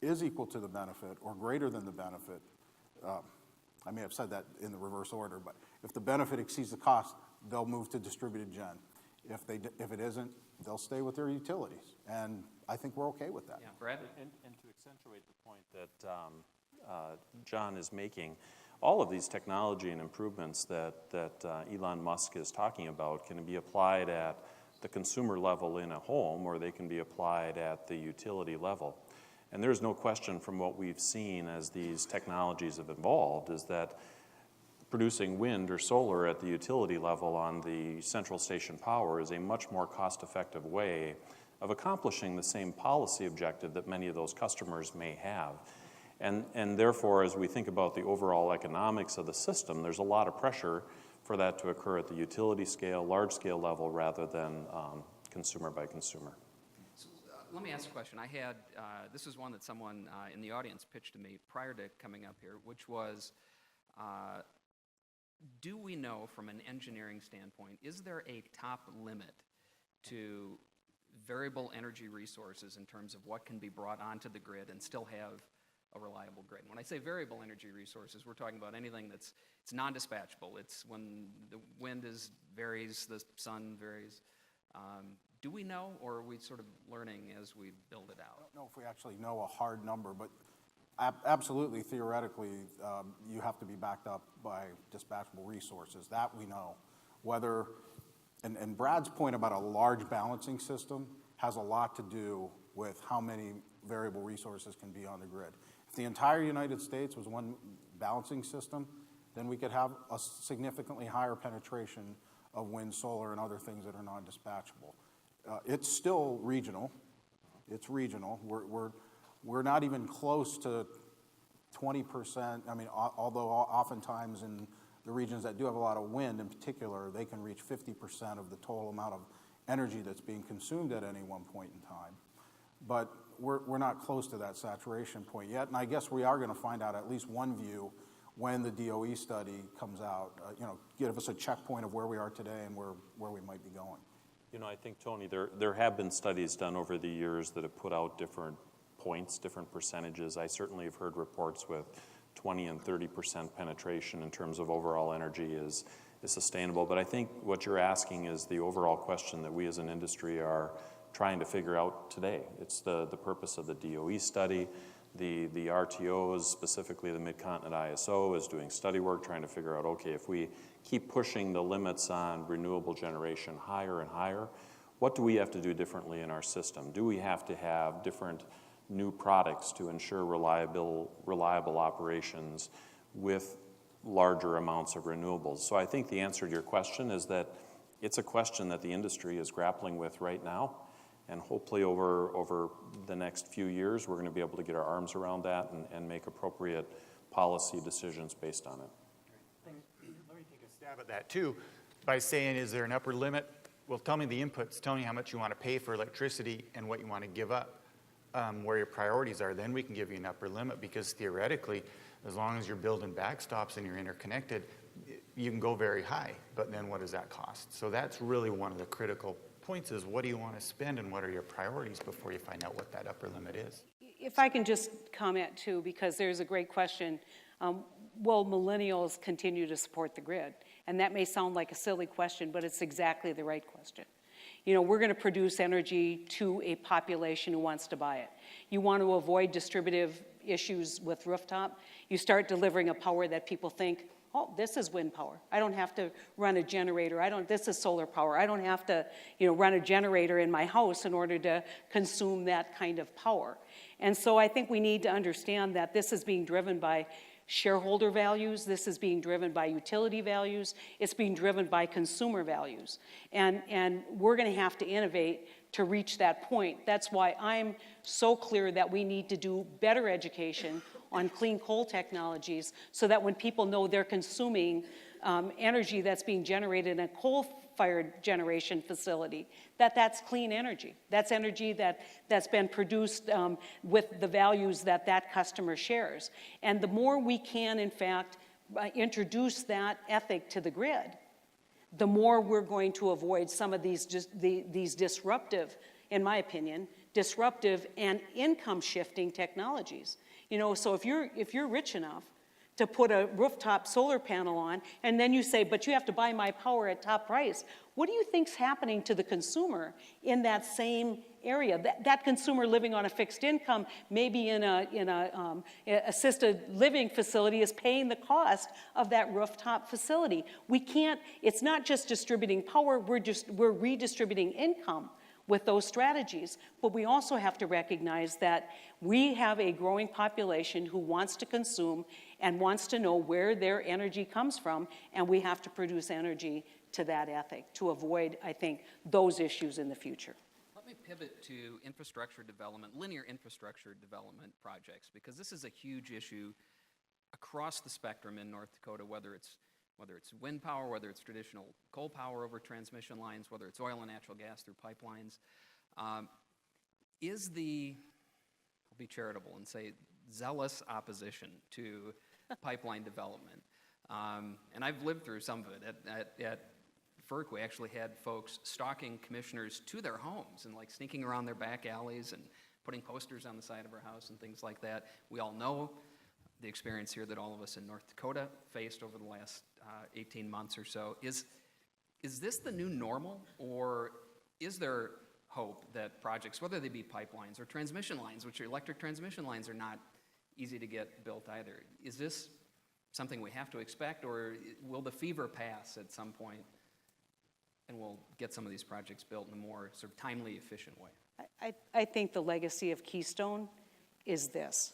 is equal to the benefit or greater than the benefit, I may have said that in the reverse order, but if the benefit exceeds the cost, they'll move to distributed gen. If it isn't, they'll stay with their utilities. And I think we're okay with that. Yeah, Brad? And to accentuate the point that John is making, all of these technology and improvements that Elon Musk is talking about can be applied at the consumer level in a home, or they can be applied at the utility level. And there's no question from what we've seen as these technologies have evolved is that producing wind or solar at the utility level on the central station power is a much more cost-effective way of accomplishing the same policy objective that many of those customers may have. And therefore, as we think about the overall economics of the system, there's a lot of pressure for that to occur at the utility scale, large-scale level, rather than consumer by consumer. So, let me ask a question. I had, this is one that someone in the audience pitched to me prior to coming up here, which was, do we know from an engineering standpoint, is there a top limit to variable energy resources in terms of what can be brought onto the grid and still have a reliable grid? When I say variable energy resources, we're talking about anything it's non-dispatchable. It's when the wind varies, the sun varies. Do we know, or are we sort of learning as we build it out? I don't know if we actually know a hard number, but absolutely, theoretically, you have to be backed up by dispatchable resources. That we know. Whether, and Brad's point about a large balancing system has a lot to do with how many variable resources can be on the grid. If the entire United States was one balancing system, then we could have a significantly higher penetration of wind, solar, and other things that are non-dispatchable. It's still regional. It's regional. We're not even close to 20%. I mean, although oftentimes in the regions that do have a lot of wind in particular, they can reach 50% of the total amount of energy that's being consumed at any one point in time. But we're not close to that saturation point yet, and I guess we are going to find out at least one view when the DOE study comes out, give us a checkpoint of where we are today and where we might be going. I think, Tony, there have been studies done over the years that have put out different points, different percentages. I certainly have heard reports with 20 and 30% penetration in terms of overall energy is sustainable. But I think what you're asking is the overall question that we as an industry are trying to figure out today. It's the purpose of the DOE study. The RTOs, specifically the Mid-Continent ISO, is doing study work trying to figure out, okay, if we keep pushing the limits on renewable generation higher and higher, what do we have to do differently in our system? Do we have to have different new products to ensure reliable operations with larger amounts of renewables? So I think the answer to your question is that it's a question that the industry is grappling with right now. And hopefully over the next few years, we're going to be able to get our arms around that and make appropriate policy decisions based on it. Let me take a stab at that too by saying, is there an upper limit? Well, tell me the inputs. Tell me how much you want to pay for electricity and what you want to give up, where your priorities are. Then we can give you an upper limit, because theoretically, as long as you're building backstops and you're interconnected, you can go very high. But then what does that cost? So that's really one of the critical points, is what do you want to spend and what are your priorities before you find out what that upper limit is. If I can just comment too, because there's a great question. Will millennials continue to support the grid? And that may sound like a silly question, but it's exactly the right question. We're going to produce energy to a population who wants to buy it. You want to avoid distributive issues with rooftop. You start delivering a power that people think, oh, this is wind power. I don't have to run a generator. This is solar power. I don't have to, run a generator in my house in order to consume that kind of power. And so I think we need to understand that this is being driven by shareholder values. This is being driven by utility values. It's being driven by consumer values. And we're going to have to innovate to reach that point. That's why I'm so clear that we need to do better education on clean coal technologies so that when people know they're consuming energy that's being generated in a coal-fired generation facility, that's clean energy. That's energy that's been produced with the values that customer shares. And the more we can, in fact, introduce that ethic to the grid, the more we're going to avoid some of these disruptive, in my opinion, disruptive and income-shifting technologies. So if you're rich enough to put a rooftop solar panel on, and then you say, but you have to buy my power at top price, what do you think's happening to the consumer in that same area? That consumer living on a fixed income, maybe in a assisted living facility, is paying the cost of that rooftop facility. We can't. It's not just distributing power. We're redistributing income with those strategies. But we also have to recognize that we have a growing population who wants to consume and wants to know where their energy comes from, and we have to produce energy to that ethic to avoid, I think, those issues in the future. Let me pivot to infrastructure development, linear infrastructure development projects, because this is a huge issue across the spectrum in North Dakota, whether it's wind power, whether it's traditional coal power over transmission lines, whether it's oil and natural gas through pipelines. I'll be charitable and say, zealous opposition to pipeline development. And I've lived through some of it. At FERC, we actually had folks stalking commissioners to their homes and sneaking around their back alleys and putting posters on the side of our house and things like that. We all know the experience here that all of us in North Dakota faced over the last 18 months or so. Is this the new normal, or is there hope that projects, whether they be pipelines or transmission lines, which electric transmission lines are not easy to get built either, is this something we have to expect, or will the fever pass at some point and we'll get some of these projects built in a more sort of timely, efficient way? I think the legacy of Keystone is this.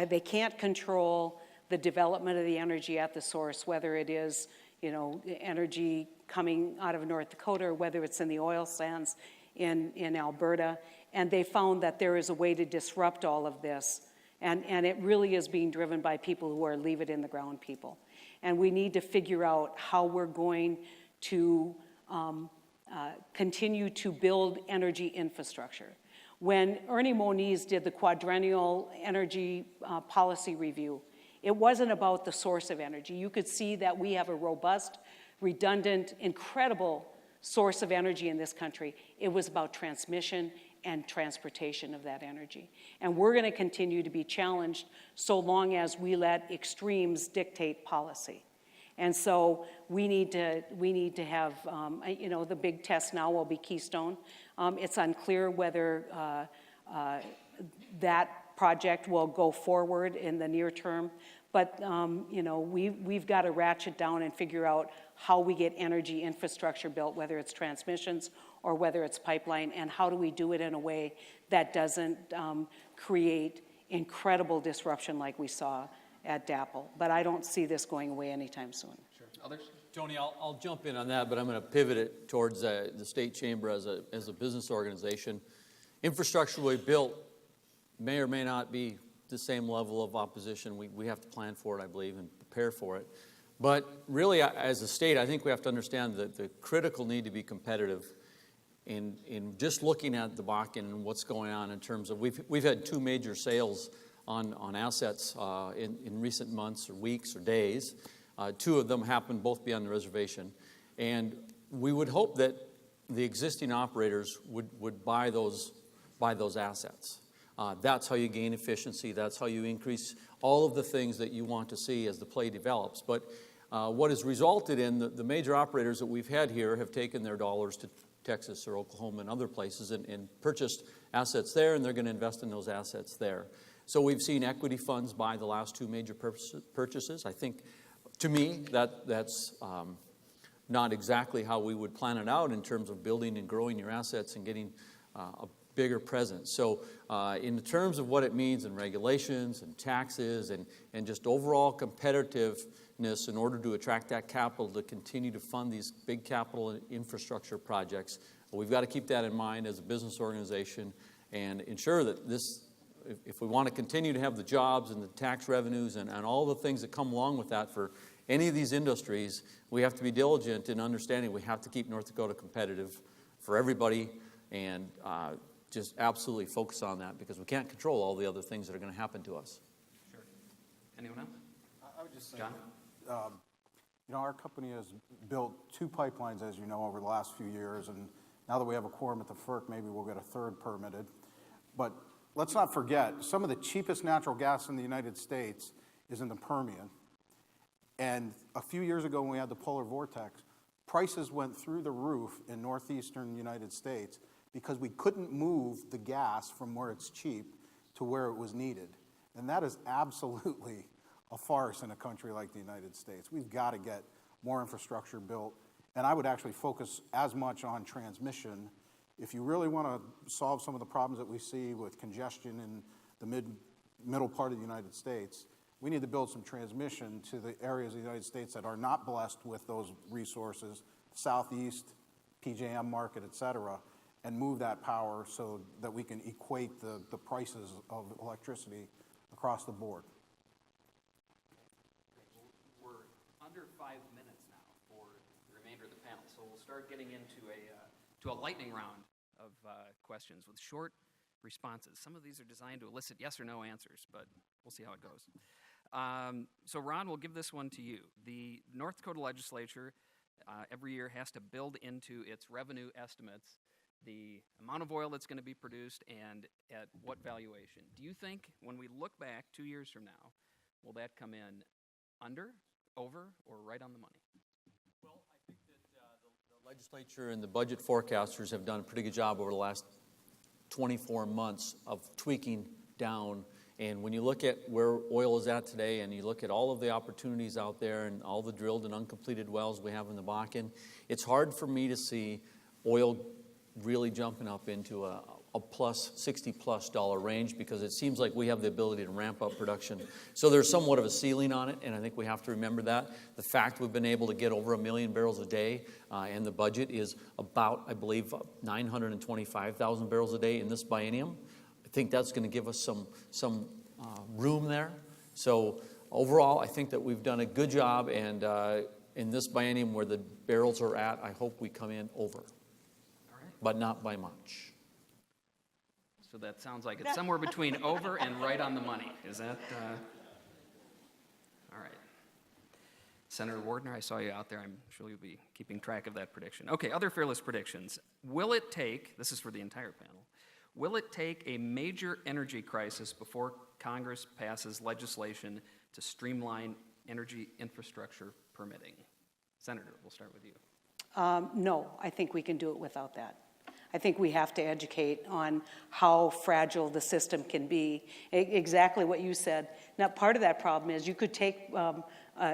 They can't control the development of the energy at the source, whether it is, energy coming out of North Dakota or whether it's in the oil sands in Alberta. And they found that there is a way to disrupt all of this. And it really is being driven by people who are leave-it-in-the-ground people. And we need to figure out how we're going to continue to build energy infrastructure. When Ernie Moniz did the quadrennial energy policy review, it wasn't about the source of energy. You could see that we have a robust, redundant, incredible source of energy in this country. It was about transmission and transportation of that energy. And we're going to continue to be challenged so long as we let extremes dictate policy. And so we need to have, the big test now will be Keystone. It's unclear whether that project will go forward in the near term. But, we've got to ratchet down and figure out how we get energy infrastructure built, whether it's transmissions or whether it's pipeline, and how do we do it in a way that doesn't create incredible disruption like we saw at DAPL. But I don't see this going away anytime soon. Sure. Others? Tony, I'll jump in on that, but I'm going to pivot it towards the state chamber as a business organization. Infrastructure we built may or may not be the same level of opposition. We have to plan for it, I believe, and prepare for it. But really, as a state, I think we have to understand the critical need to be competitive in just looking at the Bakken and what's going on in terms of, we've had two major sales on assets in recent months or weeks or days. Two of them happened both beyond the reservation. And we would hope that the existing operators would buy those assets. That's how you gain efficiency. That's how you increase all of the things that you want to see as the play develops. But what has resulted in the major operators that we've had here have taken their dollars to Texas or Oklahoma and other places and purchased assets there, and they're going to invest in those assets there. So we've seen equity funds buy the last two major purchases. I think, to me, that's not exactly how we would plan it out in terms of building and growing your assets and getting a bigger presence. So in terms of what it means in regulations and taxes and just overall competitiveness in order to attract that capital to continue to fund these big capital and infrastructure projects, we've got to keep that in mind as a business organization and ensure that this, if we want to continue to have the jobs and the tax revenues and all the things that come along with that for any of these industries, we have to be diligent in understanding we have to keep North Dakota competitive for everybody and just absolutely focus on that because we can't control all the other things that are going to happen to us. Sure. Anyone else? I would just say, John? Our company has built 2 pipelines, as you know, over the last few years, and now that we have a quorum at the FERC, maybe we'll get a 3rd permitted. But let's not forget, some of the cheapest natural gas in the United States is in the Permian. And a few years ago when we had the polar vortex, prices went through the roof in northeastern United States because we couldn't move the gas from where it's cheap to where it was needed. And that is absolutely a farce in a country like the United States. We've got to get more infrastructure built. And I would actually focus as much on transmission. If you really want to solve some of the problems that we see with congestion in the middle part of the United States, we need to build some transmission to the areas of the United States that are not blessed with those resources, Southeast, PJM market, et cetera, and move that power so that we can equate the prices of electricity across the board. We're under 5 minutes now for the remainder of the panel, so we'll start getting into a lightning round of questions with short responses. Some of these are designed to elicit yes or no answers, but we'll see how it goes. So Ron, we'll give this one to you. The North Dakota legislature every year has to build into its revenue estimates the amount of oil that's going to be produced and at what valuation. Do you think when we look back 2 years from now, will that come in under, over, or right on the money? Well, I think that the legislature and the budget forecasters have done a pretty good job over the last 24 months of tweaking down. And when you look at where oil is at today and you look at all of the opportunities out there and all the drilled and uncompleted wells we have in the Bakken, it's hard for me to see oil really jumping up into a plus $60+ range because it seems like we have the ability to ramp up production. So there's somewhat of a ceiling on it, and I think we have to remember that. The fact we've been able to get over 1 million barrels a day, and the budget is about, I believe, 925,000 barrels a day in this biennium. I think that's going to give us some room there. So overall, I think that we've done a good job, and in this biennium where the barrels are at, I hope we come in over, but not by much. So that sounds like it's somewhere between over and right on the money. Is that, all right. Senator Wardner, I saw you out there. I'm sure you'll be keeping track of that prediction. Okay, other fearless predictions. Will it take, this is for the entire panel, will it take a major energy crisis before Congress passes legislation to streamline energy infrastructure permitting? Senator, we'll start with you. No, I think we can do it without that. I think we have to educate on how fragile the system can be. Exactly what you said. Now, part of that problem is you could take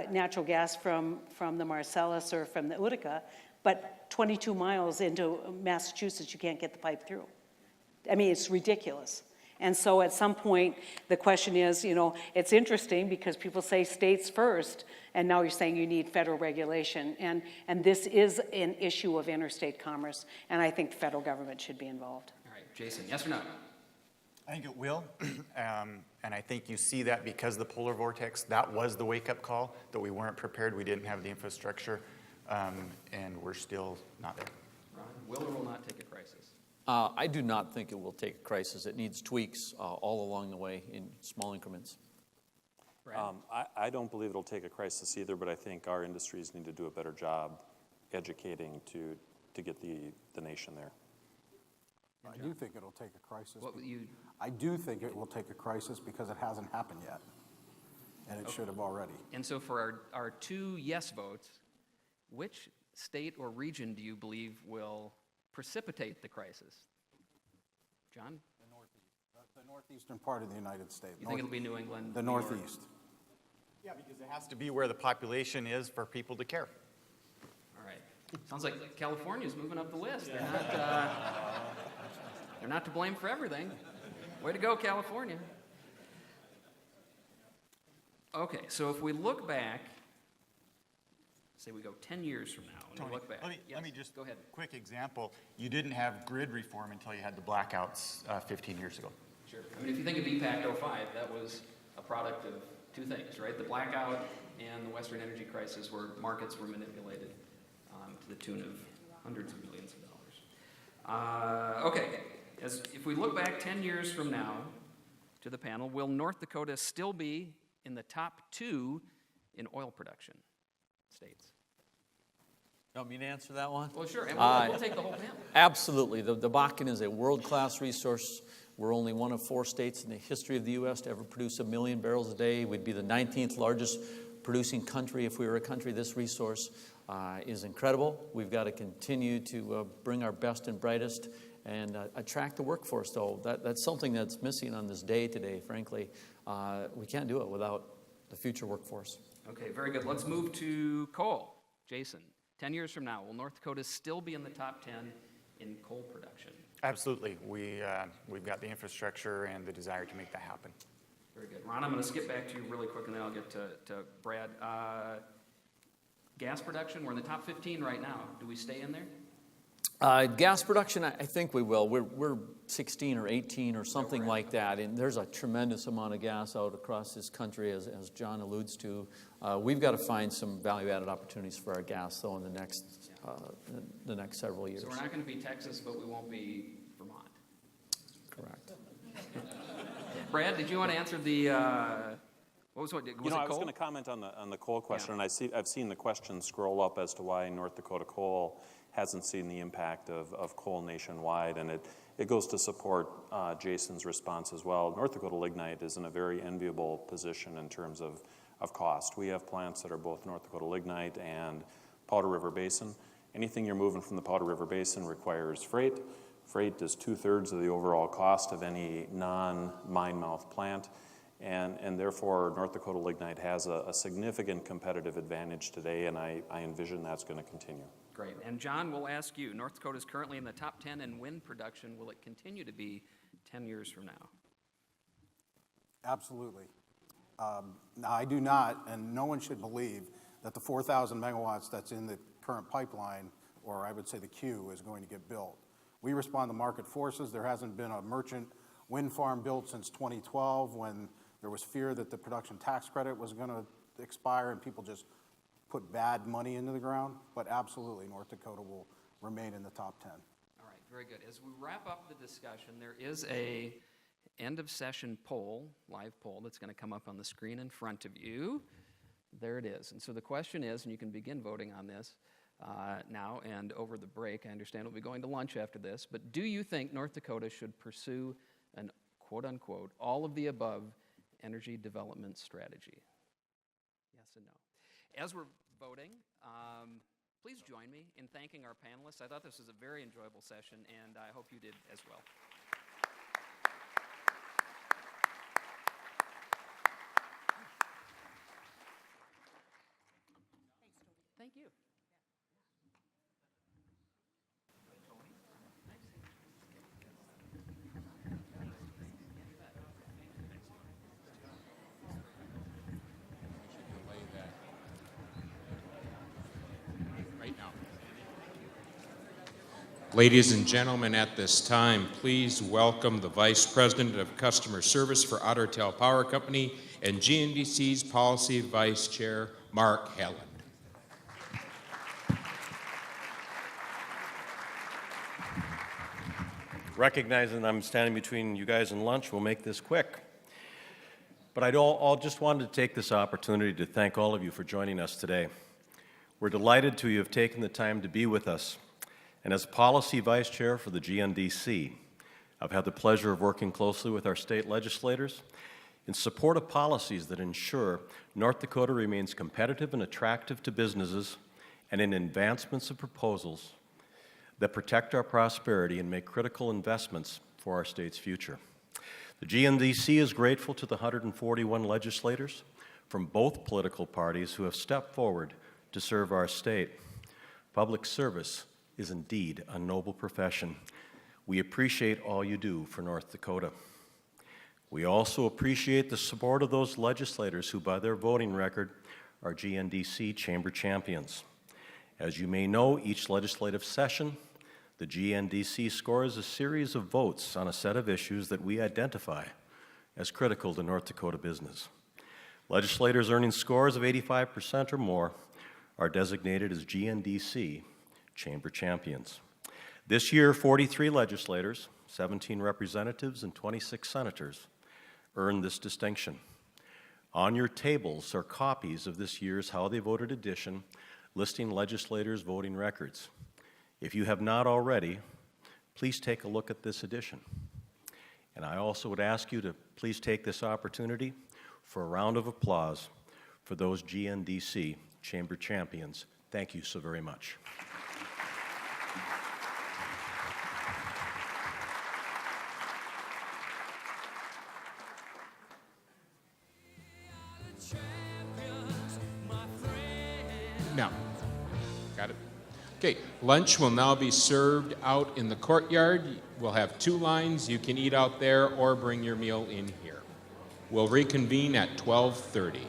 natural gas from the Marcellus or from the Utica, but 22 miles into Massachusetts, you can't get the pipe through. I mean, it's ridiculous. And so at some point, the question is, it's interesting because people say states first, and now you're saying you need federal regulation. And this is an issue of interstate commerce, and I think the federal government should be involved. All right, Jason, yes or no? I think it will, and I think you see that because the polar vortex, that was the wake-up call, that we weren't prepared, we didn't have the infrastructure, and we're still not there. Ron, will or will not take a crisis? I do not think it will take a crisis. It needs tweaks all along the way in small increments. I don't believe it'll take a crisis either, but I think our industries need to do a better job educating to get the nation there. I do think it'll take a crisis. I do think it will take a crisis because it hasn't happened yet, and it should have already. And so for our 2 yes votes, which state or region do you believe will precipitate the crisis? John? The Northeastern part of the United States. You think it'll be New England? The New York? Northeast. Yeah, because it has to be where the population is for people to care. All right. Sounds like California's moving up the list. They're not to blame for everything. Way to go, California. Okay, so if we look back, say we go 10 years from now, and we look back. Let me just, go ahead. Quick example. You didn't have grid reform until you had the blackouts 15 years ago. Sure. I mean, if you think of EPAC 05, that was a product of two things, right? The blackout and the Western energy crisis, where markets were manipulated to the tune of hundreds of millions of dollars. Okay, if we look back 10 years from now to the panel, will North Dakota still be in the top 2 in oil production states? You want me to answer that one? Well, sure, and we'll take the whole panel. Absolutely. The Bakken is a world-class resource. We're only one of 4 states in the history of the U.S. to ever produce 1 million barrels a day. We'd be the 19th largest producing country if we were a country. This resource is incredible. We've got to continue to bring our best and brightest and attract the workforce, though. That's something that's missing on this day today, frankly. We can't do it without the future workforce. Okay, very good. Let's move to coal. Jason, 10 years from now, will North Dakota still be in the top 10 in coal production? Absolutely. We've got the infrastructure and the desire to make that happen. Very good. Ron, I'm going to skip back to you really quick, and then I'll get to Brad. Gas production, we're in the top 15 right now. Do we stay in there? Gas production, I think we will. We're 16 or 18 or something like that, and there's a tremendous amount of gas out across this country, as John alludes to. We've got to find some value-added opportunities for our gas, though, in the next several years. So we're not going to be Texas, but we won't be Vermont. Correct. Brad, did you want to answer the? What was it? Was it I was coal? going to comment on the coal question, and I've seen the question scroll up as to why North Dakota Coal hasn't seen the impact of coal nationwide, and it goes to support Jason's response as well. North Dakota Lignite is in a very enviable position in terms of cost. We have plants that are both North Dakota Lignite and Powder River Basin. Anything you're moving from the Powder River Basin requires freight. Freight is 2/3 of the overall cost of any non-mine mouth plant, and therefore North Dakota Lignite has a significant competitive advantage today, and I envision that's going to continue. Great. And John, we'll ask you, North Dakota is currently in the top 10 in wind production. Will it continue to be 10 years from now? Absolutely. Now, I do not, and no one should believe that the 4,000 megawatts that's in the current pipeline, or I would say the queue, is going to get built. We respond to market forces. There hasn't been a merchant wind farm built since 2012, when there was fear that the production tax credit was going to expire and people just put bad money into the ground. But absolutely, North Dakota will remain in the top 10. All right, very good. As we wrap up the discussion, there is a end of session poll, live poll, that's going to come up on the screen in front of you. There it is. And so the question is, and you can begin voting on this now and over the break. I understand we'll be going to lunch after this, but do you think North Dakota should pursue an quote-unquote all of the above energy development strategy? Yes and no. As we're voting, please join me in thanking our panelists. I thought this was a very enjoyable session, and I hope you did as well. Thank you. Ladies and gentlemen, at this time, please welcome the Vice President of Customer Service for Otter Power Company and GNDC's Policy Vice Chair, Mark Helland. Recognizing I'm standing between you guys and lunch, we'll make this quick. But I'll just wanted to take this opportunity to thank all of you for joining us today. We're delighted to have taken the time to be with us. And as Policy Vice Chair for the GNDC, I've had the pleasure of working closely with our state legislators in support of policies that ensure North Dakota remains competitive and attractive to businesses, and in advancements of proposals that protect our prosperity and make critical investments for our state's future. The GNDC is grateful to the 141 legislators from both political parties who have stepped forward to serve our state. Public service is indeed a noble profession. We appreciate all you do for North Dakota. We also appreciate the support of those legislators who, by their voting record, are GNDC chamber champions. As you may know, each legislative session, the GNDC scores a series of votes on a set of issues that we identify as critical to North Dakota business. Legislators earning scores of 85% or more are designated as GNDC chamber champions. This year, 43 legislators, 17 representatives, and 26 senators earned this distinction. On your tables are copies of this year's How They Voted edition listing legislators' voting records. If you have not already, please take a look at this edition. And I also would ask you to please take this opportunity for a round of applause for those GNDC chamber champions. Thank you so very much. No. Got it. Okay, lunch will now be served out in the courtyard. We'll have 2 lines. You can eat out there or bring your meal in here. We'll reconvene at 12:30.